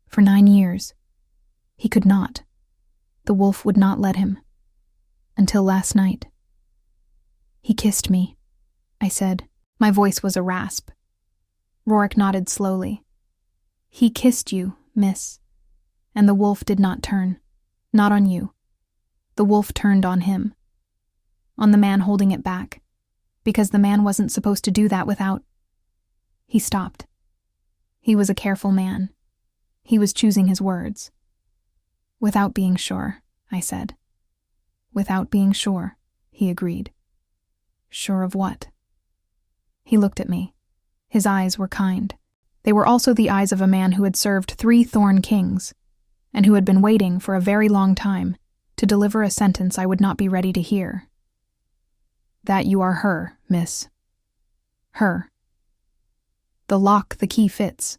For 9 years. He could not. The wolf would not let him. Until last night. "He kissed me," I said. My voice was a rasp. Rorik nodded slowly. "He kissed you, miss. And the wolf did not turn. Not on you. The wolf turned on him. On the man holding it back. Because the man wasn't supposed to do that without—" He stopped. He was a careful man. He was choosing his words. "Without being sure," I said. "Without being sure," he agreed. "Sure of what?" He looked at me. His eyes were kind. They were also the eyes of a man who had served 3 Thorne kings, and who had been waiting for a very long time to deliver a sentence I would not be ready to hear. "That you are her, miss. Her. The lock the key fits."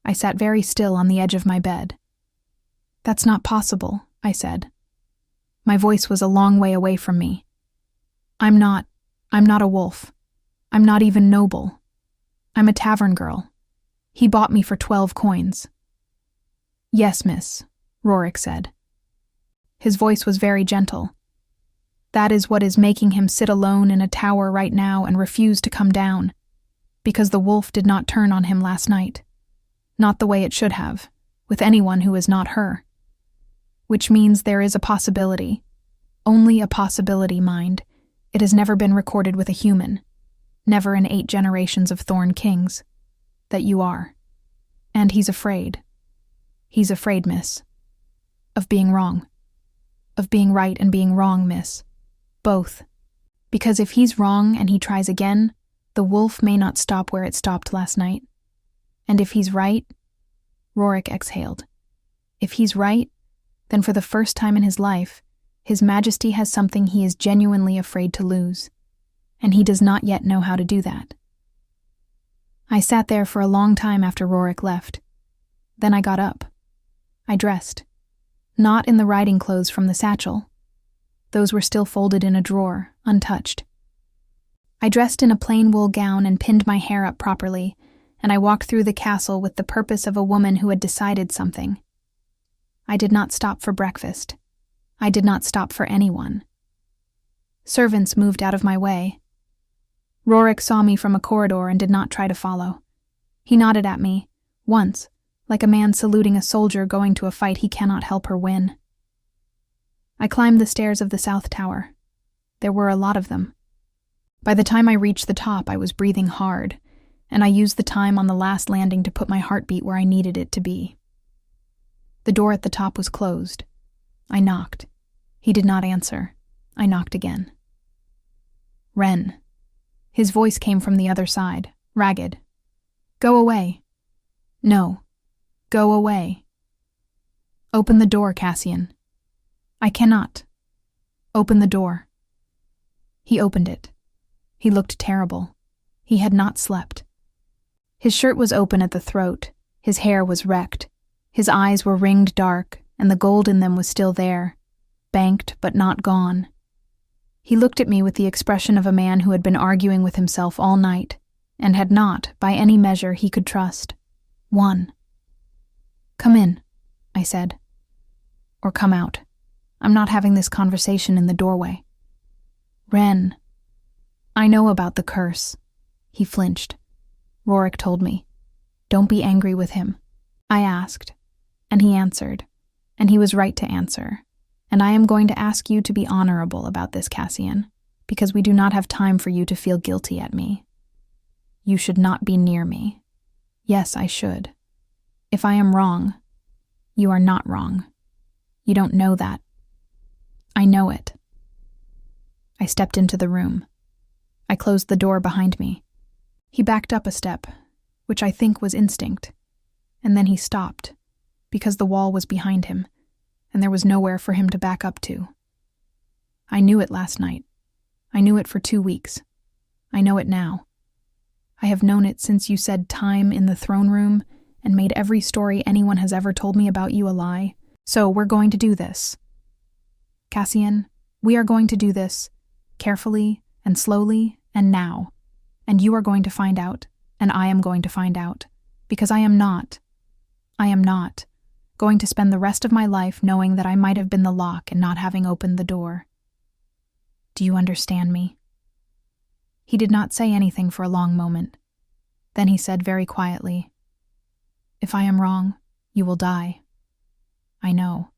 I sat very still on the edge of my bed. "That's not possible," I said. My voice was a long way away from me. I'm not a wolf. I'm not even noble. I'm a tavern girl. He bought me for 12 coins. Yes, miss, Rorik said. His voice was very gentle. That is what is making him sit alone in a tower right now and refuse to come down, because the wolf did not turn on him last night. Not the way it should have, with anyone who is not her. Which means there is a possibility. Only a possibility, mind. It has never been recorded with a human. Never in 8 generations of Thorne kings. That you are. And he's afraid. He's afraid, miss. Of being wrong. Of being right and being wrong, miss. Both. Because if he's wrong and he tries again, the wolf may not stop where it stopped last night. And if he's right, Rorik exhaled. If he's right, then for the first time in his life, His Majesty has something he is genuinely afraid to lose, and he does not yet know how to do that. I sat there for a long time after Rorik left. Then I got up. I dressed. Not in the riding clothes from the satchel. Those were still folded in a drawer, untouched. I dressed in a plain wool gown and pinned my hair up properly, and I walked through the castle with the purpose of a woman who had decided something. I did not stop for breakfast. I did not stop for anyone. Servants moved out of my way. Rorik saw me from a corridor and did not try to follow. He nodded at me, once, like a man saluting a soldier going to a fight he cannot help her win. I climbed the stairs of the South Tower. There were a lot of them. By the time I reached the top, I was breathing hard, and I used the time on the last landing to put my heartbeat where I needed it to be. The door at the top was closed. I knocked. He did not answer. I knocked again. Wren. His voice came from the other side, ragged. Go away. No. Go away. Open the door, Cassian. I cannot. Open the door. He opened it. He looked terrible. He had not slept. His shirt was open at the throat. His hair was wrecked. His eyes were ringed dark, and the gold in them was still there, banked but not gone. He looked at me with the expression of a man who had been arguing with himself all night, and had not, by any measure he could trust, won. Come in, I said. Or come out. I'm not having this conversation in the doorway. Wren. I know about the curse. He flinched. Rorik told me. Don't be angry with him. I asked, and he answered, and he was right to answer. And I am going to ask you to be honorable about this, Cassian, because we do not have time for you to feel guilty at me. You should not be near me. Yes, I should. If I am wrong, you are not wrong. You don't know that. I know it. I stepped into the room. I closed the door behind me. He backed up a step, which I think was instinct, and then he stopped, because the wall was behind him, and there was nowhere for him to back up to. I knew it last night. I knew it for 2 weeks. I know it now. I have known it since you said time in the throne room and made every story anyone has ever told me about you a lie. So we're going to do this. Cassian, we are going to do this, carefully and slowly and now. And you are going to find out, and I am going to find out, because I am not going to spend the rest of my life knowing that I might have been the lock and not having opened the door. Do you understand me? He did not say anything for a long moment. Then he said very quietly, If I am wrong, you will die. I know.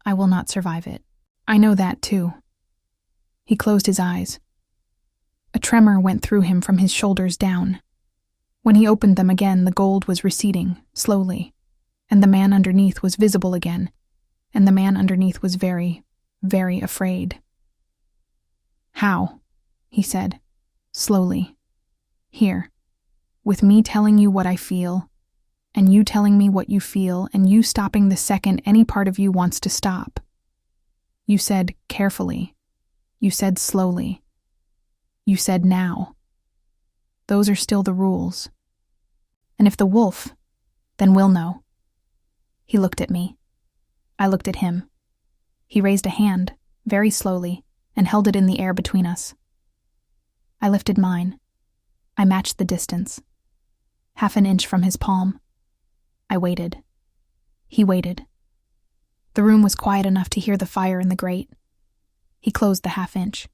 I will not survive it. I know that too. He closed his eyes. A tremor went through him from his shoulders down. When he opened them again, the gold was receding, slowly, and the man underneath was visible again, and the man underneath was very, very afraid. How? He said, slowly. Here, with me telling you what I feel, and you telling me what you feel, and you stopping the second any part of you wants to stop. You said carefully. You said slowly. You said now. Those are still the rules. And if the wolf, then we'll know. He looked at me. I looked at him. He raised a hand, very slowly, and held it in the air between us. I lifted mine. I matched the distance. Half an inch from his palm. I waited. He waited. The room was quiet enough to hear the fire in the grate. He closed the half-inch.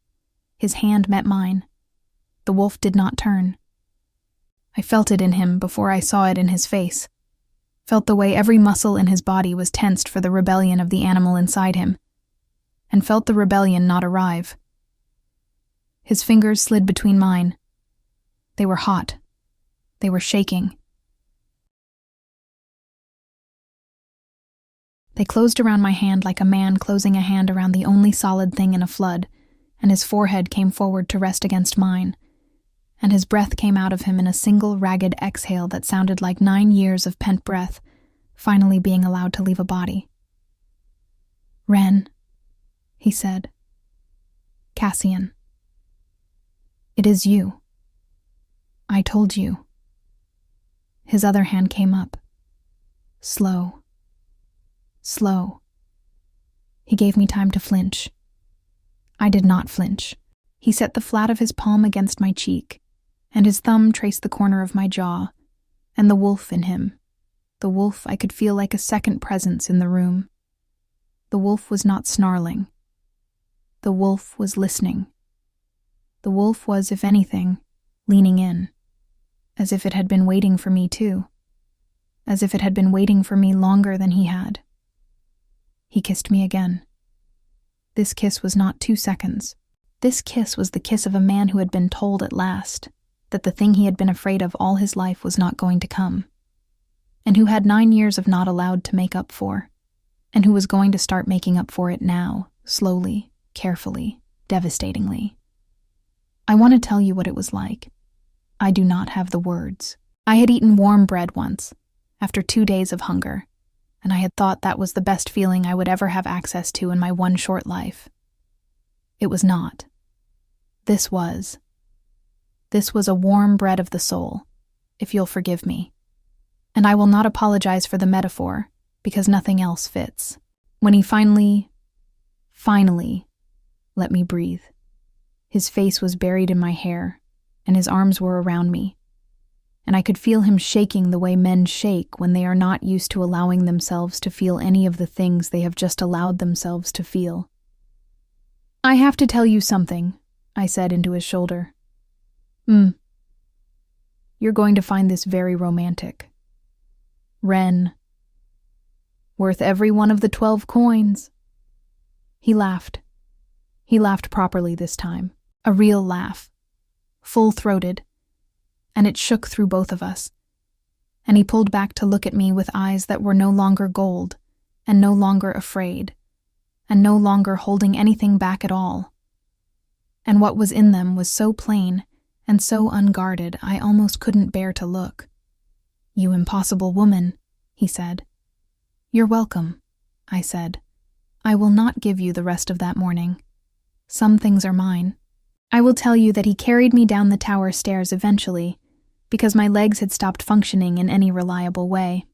His hand met mine. The wolf did not turn. I felt it in him before I saw it in his face. Felt the way every muscle in his body was tensed for the rebellion of the animal inside him, and felt the rebellion not arrive. His fingers slid between mine. They were hot. They were shaking. They closed around my hand like a man closing a hand around the only solid thing in a flood, and his forehead came forward to rest against mine, and his breath came out of him in a single ragged exhale that sounded like 9 years of pent breath, finally being allowed to leave a body. "Wren," he said. "Cassian. It is you. I told you." His other hand came up. Slow. Slow. He gave me time to flinch. I did not flinch. He set the flat of his palm against my cheek, and his thumb traced the corner of my jaw, and the wolf in him. The wolf I could feel like a second presence in the room. The wolf was not snarling. The wolf was listening. The wolf was, if anything, leaning in, as if it had been waiting for me too, as if it had been waiting for me longer than he had. He kissed me again. This kiss was not 2 seconds. This kiss was the kiss of a man who had been told at last that the thing he had been afraid of all his life was not going to come, and who had 9 years of not allowed to make up for, and who was going to start making up for it now, slowly, carefully, devastatingly. I want to tell you what it was like. I do not have the words. I had eaten warm bread once, after 2 days of hunger, and I had thought that was the best feeling I would ever have access to in my one short life. It was not. This was a warm bread of the soul, if you'll forgive me. And I will not apologize for the metaphor, because nothing else fits. When he finally let me breathe. His face was buried in my hair, and his arms were around me, and I could feel him shaking the way men shake when they are not used to allowing themselves to feel any of the things they have just allowed themselves to feel. "I have to tell you something," I said into his shoulder. You're going to find this very romantic. Wren. Worth every one of the 12 coins. He laughed. He laughed properly this time. A real laugh. Full-throated. And it shook through both of us. And he pulled back to look at me with eyes that were no longer gold, and no longer afraid, and no longer holding anything back at all. And what was in them was so plain and so unguarded I almost couldn't bear to look. "You impossible woman," he said. "You're welcome," I said. "I will not give you the rest of that morning. Some things are mine." I will tell you that he carried me down the tower stairs eventually, because my legs had stopped functioning in any reliable way.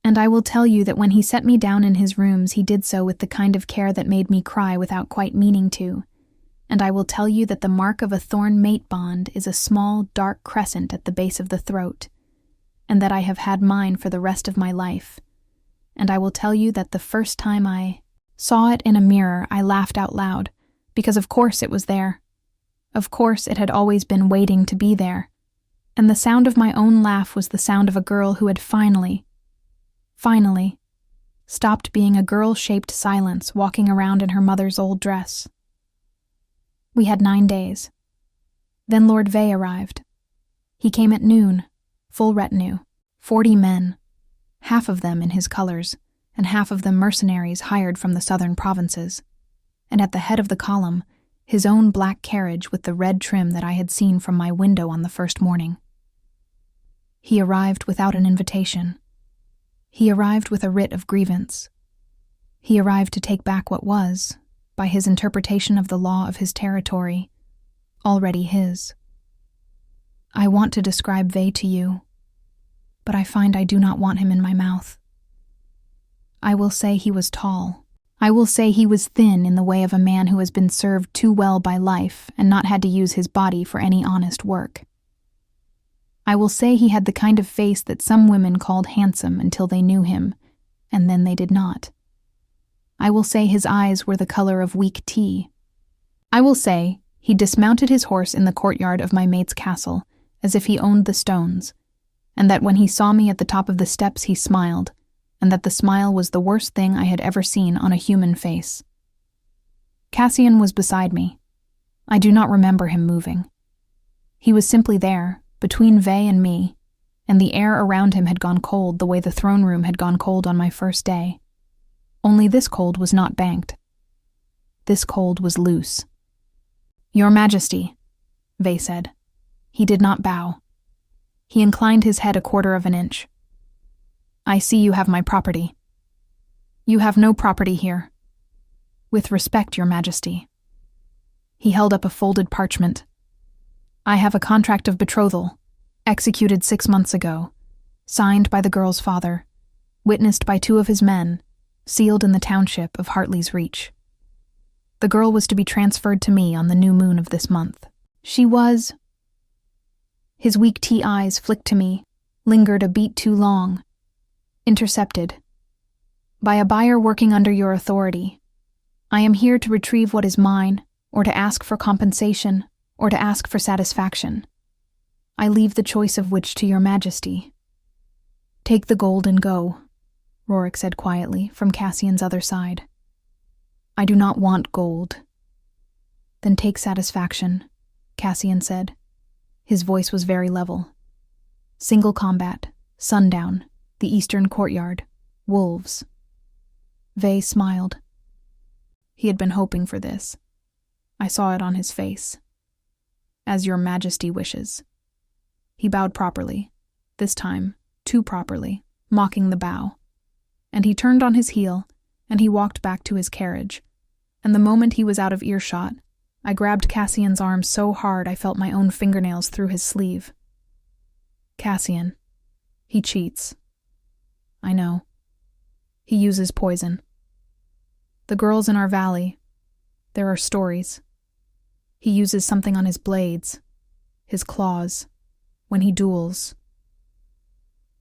And I will tell you that when he set me down in his rooms, he did so with the kind of care that made me cry without quite meaning to. And I will tell you that the mark of a thorn mate bond is a small, dark crescent at the base of the throat, and that I have had mine for the rest of my life. And I will tell you that the first time I saw it in a mirror, I laughed out loud, because of course it was there. Of course it had always been waiting to be there. And the sound of my own laugh was the sound of a girl who had finally, stopped being a girl-shaped silence walking around in her mother's old dress. We had 9 days. Then Lord Vey arrived. He came at noon, full retinue, 40 men, half of them in his colors, and half of them mercenaries hired from the southern provinces. And at the head of the column, his own black carriage with the red trim that I had seen from my window on the first morning. He arrived without an invitation. He arrived with a writ of grievance. He arrived to take back what was, by his interpretation of the law of his territory, already his. I want to describe Vey to you, but I find I do not want him in my mouth. I will say he was tall, I will say he was thin in the way of a man who has been served too well by life and not had to use his body for any honest work. I will say he had the kind of face that some women called handsome until they knew him, and then they did not. I will say his eyes were the color of weak tea. I will say he dismounted his horse in the courtyard of my mate's castle, as if he owned the stones, and that when he saw me at the top of the steps he smiled, and that the smile was the worst thing I had ever seen on a human face. Cassian was beside me. I do not remember him moving. He was simply there, between Vey and me, and the air around him had gone cold the way the throne room had gone cold on my first day. Only this cold was not banked. This cold was loose. "Your Majesty," Vey said. He did not bow. He inclined his head a quarter of an inch. "I see you have my property." "You have no property here." "With respect, Your Majesty." He held up a folded parchment. "I have a contract of betrothal, executed 6 months ago, signed by the girl's father, witnessed by 2 of his men, sealed in the township of Hartley's Reach. The girl was to be transferred to me on the new moon of this month. She was—" His weak tea eyes flicked to me, lingered a beat too long. Intercepted. "By a buyer working under your authority. I am here to retrieve what is mine, or to ask for compensation, or to ask for satisfaction. I leave the choice of which to Your Majesty." "Take the gold and go," Rorik said quietly from Cassian's other side. "I do not want gold." "Then take satisfaction," Cassian said. His voice was very level. "Single combat, sundown, the eastern courtyard, wolves." Vey smiled. He had been hoping for this. I saw it on his face. "As Your Majesty wishes." He bowed properly, this time, too properly, mocking the bow. And he turned on his heel, and he walked back to his carriage. And the moment he was out of earshot, I grabbed Cassian's arm so hard I felt my own fingernails through his sleeve. "Cassian. He cheats." "I know. He uses poison. The girls in our valley, there are stories. He uses something on his blades, his claws, when he duels."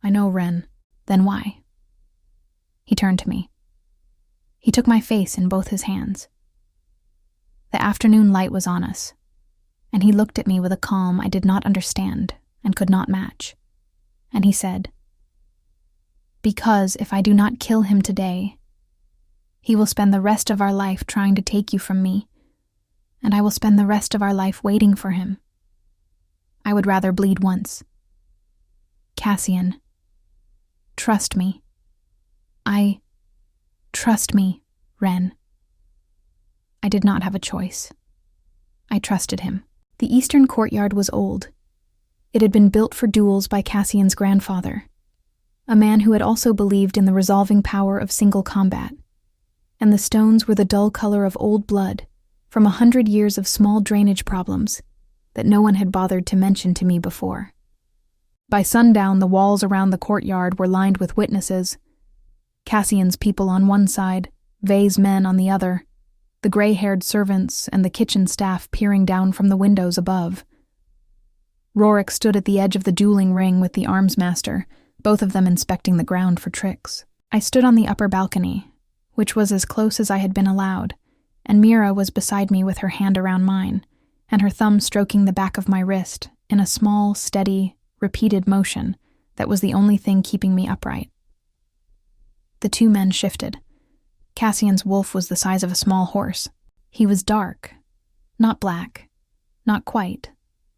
"I know, Wren. Then why?" He turned to me. He took my face in both his hands. The afternoon light was on us, and he looked at me with a calm I did not understand and could not match. And he said, "Because if I do not kill him today, he will spend the rest of our life trying to take you from me, and I will spend the rest of our life waiting for him. I would rather bleed once. Cassian, trust me. Trust me, Wren." I did not have a choice. I trusted him. The eastern courtyard was old. It had been built for duels by Cassian's grandfather, a man who had also believed in the resolving power of single combat, and the stones were the dull color of old blood from 100 years of small drainage problems that no one had bothered to mention to me before. By sundown, the walls around the courtyard were lined with witnesses, Cassian's people on one side, Vey's men on the other, the gray-haired servants and the kitchen staff peering down from the windows above. Rorik stood at the edge of the dueling ring with the armsmaster, both of them inspecting the ground for tricks. I stood on the upper balcony, which was as close as I had been allowed, and Mira was beside me with her hand around mine, and her thumb stroking the back of my wrist in a small, steady, repeated motion that was the only thing keeping me upright. The 2 men shifted. Cassian's wolf was the size of a small horse. He was dark, not black, not quite,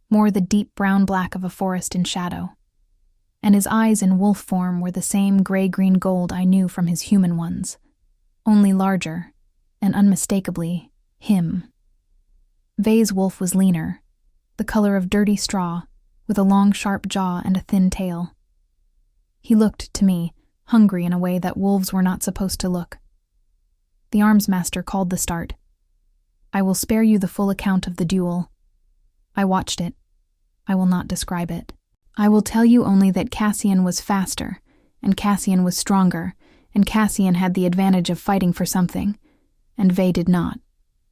more the deep brown black of a forest in shadow. And his eyes in wolf form were the same gray-green gold I knew from his human ones, only larger, and unmistakably him. Vey's wolf was leaner, the color of dirty straw, with a long sharp jaw and a thin tail. He looked, to me, hungry in a way that wolves were not supposed to look. The armsmaster called the start. I will spare you the full account of the duel. I watched it. I will not describe it. I will tell you only that Cassian was faster, and Cassian was stronger, and Cassian had the advantage of fighting for something, and Vey did not.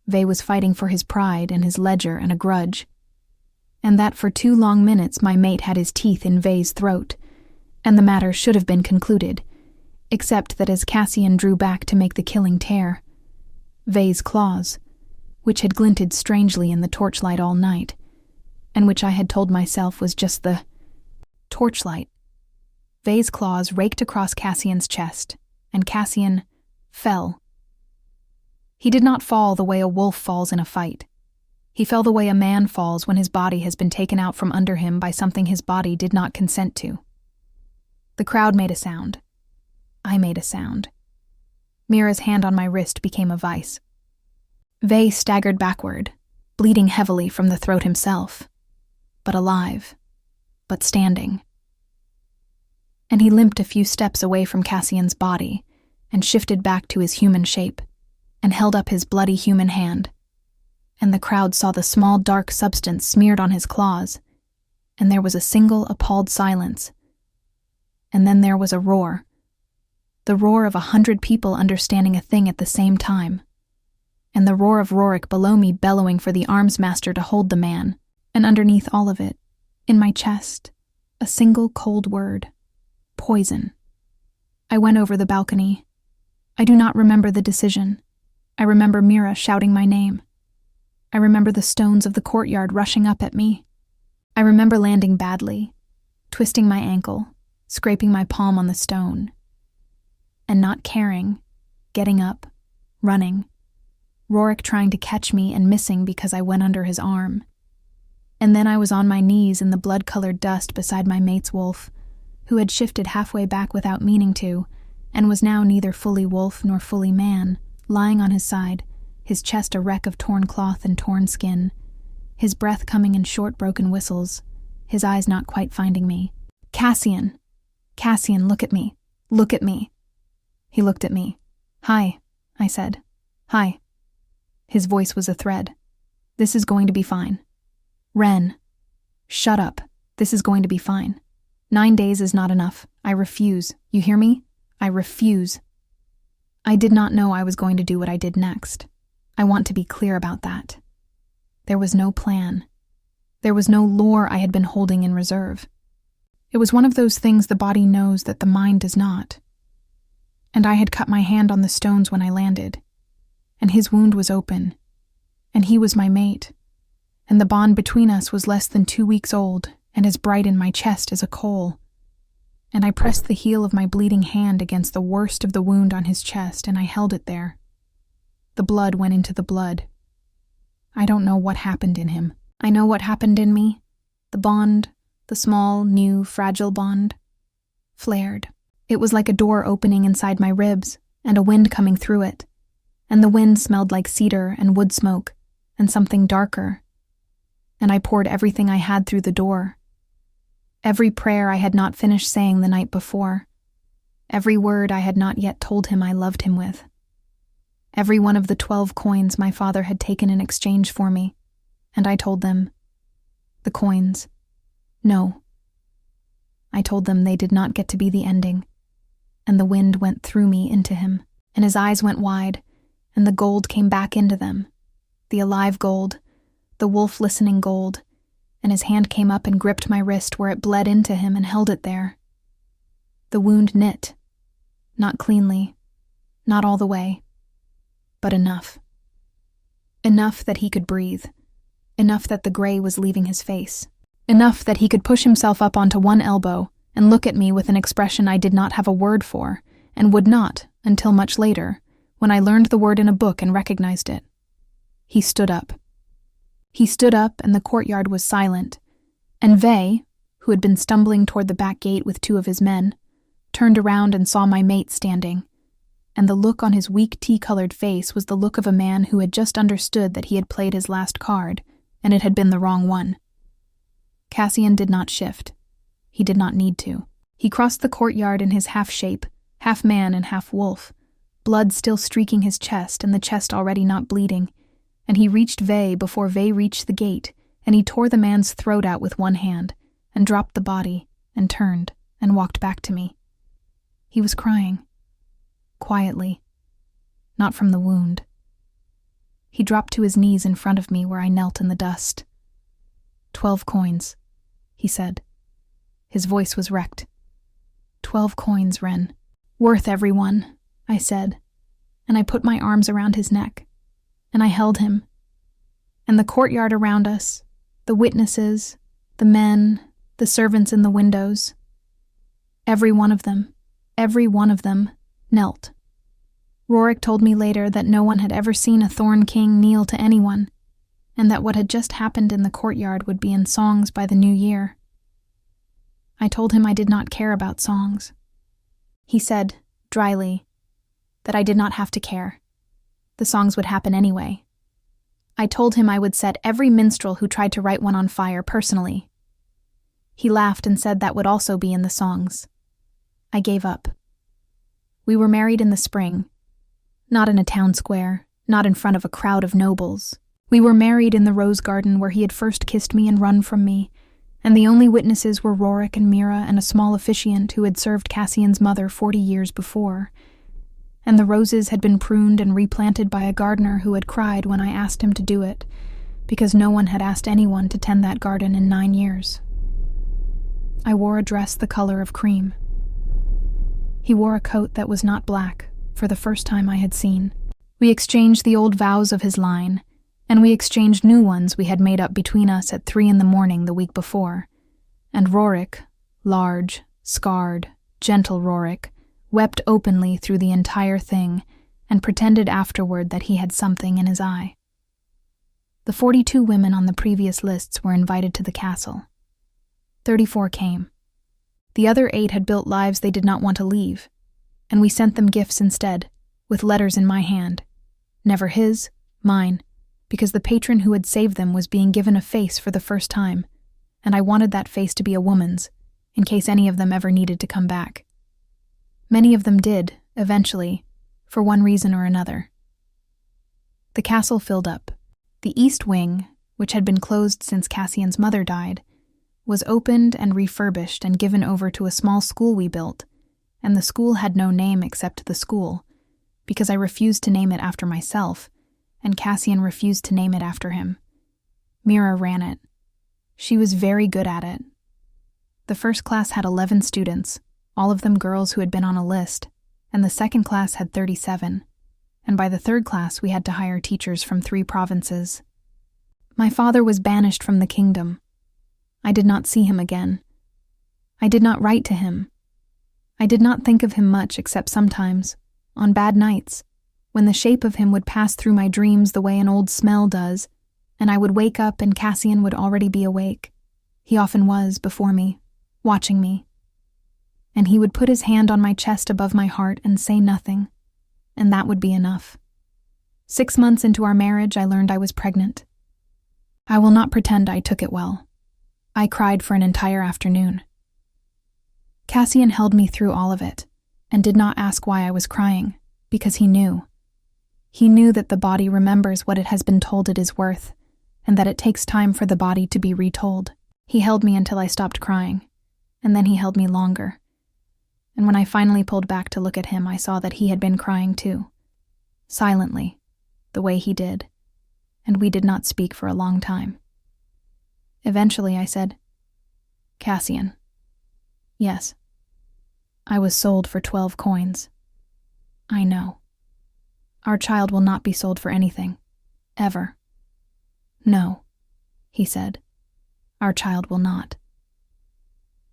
Vey was fighting for his pride and his ledger and a grudge. And that for 2 long minutes my mate had his teeth in Vey's throat, and the matter should have been concluded, except that as Cassian drew back to make the killing tear, Vey's claws, which had glinted strangely in the torchlight all night, and which I had told myself was just the torchlight, Vey's claws raked across Cassian's chest, and Cassian fell. He did not fall the way a wolf falls in a fight. He fell the way a man falls when his body has been taken out from under him by something his body did not consent to. The crowd made a sound. I made a sound. Mira's hand on my wrist became a vice. Vey staggered backward, bleeding heavily from the throat himself, but alive, but standing. And he limped a few steps away from Cassian's body and shifted back to his human shape and held up his bloody human hand. And the crowd saw the small dark substance smeared on his claws, and there was a single appalled silence. And then there was a roar. The roar of 100 people understanding a thing at the same time. And the roar of Rorik below me bellowing for the arms-master to hold the man, and underneath all of it, in my chest, a single cold word: poison. I went over the balcony. I do not remember the decision. I remember Mira shouting my name. I remember the stones of the courtyard rushing up at me. I remember landing badly, twisting my ankle, scraping my palm on the stone, and not caring, getting up, running, Rorik trying to catch me and missing because I went under his arm. And then I was on my knees in the blood-colored dust beside my mate's wolf, who had shifted halfway back without meaning to, and was now neither fully wolf nor fully man, lying on his side, his chest a wreck of torn cloth and torn skin, his breath coming in short broken whistles, his eyes not quite finding me. Cassian! Cassian, look at me! Look at me! He looked at me. Hi, I said. Hi. His voice was a thread. This is going to be fine. Wren. Shut up. This is going to be fine. 9 days is not enough. I refuse. You hear me? I refuse. I did not know I was going to do what I did next. I want to be clear about that. There was no plan. There was no lore I had been holding in reserve. It was one of those things the body knows that the mind does not. And I had cut my hand on the stones when I landed, and his wound was open, and he was my mate, and the bond between us was less than 2 weeks old and as bright in my chest as a coal. And I pressed the heel of my bleeding hand against the worst of the wound on his chest, and I held it there. The blood went into the blood. I don't know what happened in him. I know what happened in me. The bond, the small, new, fragile bond, flared. It was like a door opening inside my ribs, and a wind coming through it. And the wind smelled like cedar and wood smoke, and something darker. And I poured everything I had through the door. Every prayer I had not finished saying the night before. Every word I had not yet told him I loved him with. Every one of the 12 coins my father had taken in exchange for me, and I told them, the coins, no. I told them they did not get to be the ending, and the wind went through me into him, and his eyes went wide, and the gold came back into them, the alive gold, the wolf-listening gold, and his hand came up and gripped my wrist where it bled into him and held it there. The wound knit, not cleanly, not all the way, but enough. Enough that he could breathe, enough that the gray was leaving his face, enough that he could push himself up onto one elbow and look at me with an expression I did not have a word for, and would not until much later, when I learned the word in a book and recognized it. He stood up. He stood up, and the courtyard was silent, and Vey, who had been stumbling toward the back gate with 2 of his men, turned around and saw my mate standing, and the look on his weak tea-colored face was the look of a man who had just understood that he had played his last card, and it had been the wrong one. Cassian did not shift. He did not need to. He crossed the courtyard in his half-shape, half man and half wolf, blood still streaking his chest and the chest already not bleeding, and he reached Vey before Vey reached the gate, and he tore the man's throat out with one hand, and dropped the body, and turned, and walked back to me. He was crying. Quietly. Not from the wound. He dropped to his knees in front of me where I knelt in the dust. 12 coins, he said. His voice was wrecked. 12 coins, Wren. Worth every one, I said, and I put my arms around his neck, and I held him. And the courtyard around us, the witnesses, the men, the servants in the windows, every one of them knelt. Rorik told me later that no one had ever seen a Thorne king kneel to anyone, and that what had just happened in the courtyard would be in songs by the new year. I told him I did not care about songs. He said, dryly, that I did not have to care. The songs would happen anyway. I told him I would set every minstrel who tried to write one on fire personally. He laughed and said that would also be in the songs. I gave up. We were married in the spring. Not in a town square, not in front of a crowd of nobles. We were married in the rose garden where he had first kissed me and run from me, and the only witnesses were Rorik and Mira and a small officiant who had served Cassian's mother 40 years before. And the roses had been pruned and replanted by a gardener who had cried when I asked him to do it, because no one had asked anyone to tend that garden in 9 years. I wore a dress the color of cream. He wore a coat that was not black, for the first time I had seen. We exchanged the old vows of his line, and we exchanged new ones we had made up between us at 3 a.m. the week before. And Rorik, large, scarred, gentle Rorik, wept openly through the entire thing and pretended afterward that he had something in his eye. The 42 women on the previous lists were invited to the castle. 34 came. The other 8 had built lives they did not want to leave, and we sent them gifts instead, with letters in my hand. Never his, mine, because the patron who had saved them was being given a face for the first time, and I wanted that face to be a woman's, in case any of them ever needed to come back. Many of them did, eventually, for one reason or another. The castle filled up. The east wing, which had been closed since Cassian's mother died, was opened and refurbished and given over to a small school we built, and the school had no name except the school, because I refused to name it after myself, and Cassian refused to name it after him. Mira ran it. She was very good at it. The first class had 11 students, all of them girls who had been on a list, and the second class had 37, and by the third class we had to hire teachers from 3 provinces. My father was banished from the kingdom. I did not see him again. I did not write to him. I did not think of him much except sometimes, on bad nights, when the shape of him would pass through my dreams the way an old smell does, and I would wake up and Cassian would already be awake. He often was before me, watching me. And he would put his hand on my chest above my heart and say nothing, and that would be enough. 6 months into our marriage, I learned I was pregnant. I will not pretend I took it well. I cried for an entire afternoon. Cassian held me through all of it, and did not ask why I was crying, because he knew. He knew that the body remembers what it has been told it is worth, and that it takes time for the body to be retold. He held me until I stopped crying, and then he held me longer. And when I finally pulled back to look at him, I saw that he had been crying too. Silently, the way he did, and we did not speak for a long time. Eventually I said, "Cassian." "Yes." "I was sold for 12 coins. "I know. Our child will not be sold for anything. Ever." "No," he said. "Our child will not."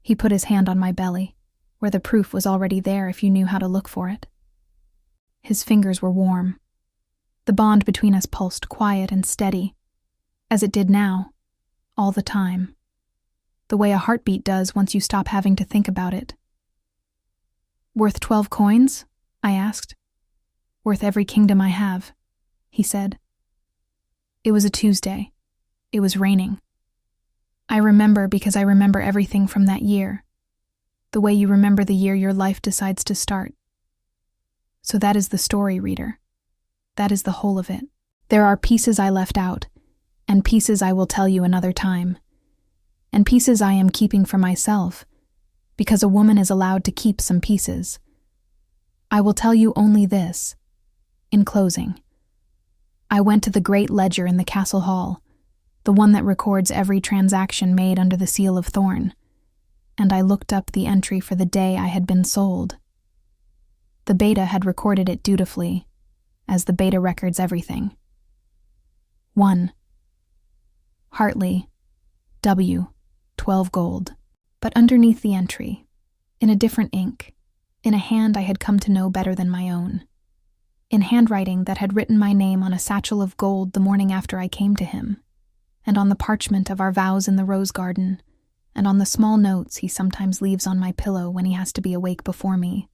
He put his hand on my belly, where the proof was already there if you knew how to look for it. His fingers were warm. The bond between us pulsed quiet and steady, as it did now, all the time, the way a heartbeat does once you stop having to think about it. "Worth 12 coins?" I asked. "Worth every kingdom I have," he said. It was a Tuesday. It was raining. I remember because I remember everything from that year, the way you remember the year your life decides to start. So that is the story, reader. That is the whole of it. There are pieces I left out, and pieces I will tell you another time, and pieces I am keeping for myself, because a woman is allowed to keep some pieces. I will tell you only this, in closing. I went to the great ledger in the castle hall, the one that records every transaction made under the seal of Thorne, and I looked up the entry for the day I had been sold. The beta had recorded it dutifully, as the beta records everything. 1. Hartley, W, 12 gold. But underneath the entry, in a different ink, in a hand I had come to know better than my own, in handwriting that had written my name on a satchel of gold the morning after I came to him, and on the parchment of our vows in the rose garden, and on the small notes he sometimes leaves on my pillow when he has to be awake before me.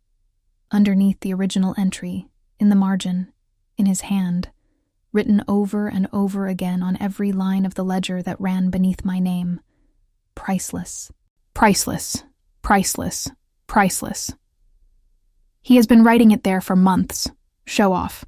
Underneath the original entry, in the margin, in his hand, written over and over again on every line of the ledger that ran beneath my name, priceless, priceless, priceless, priceless. He has been writing it there for months. Show off.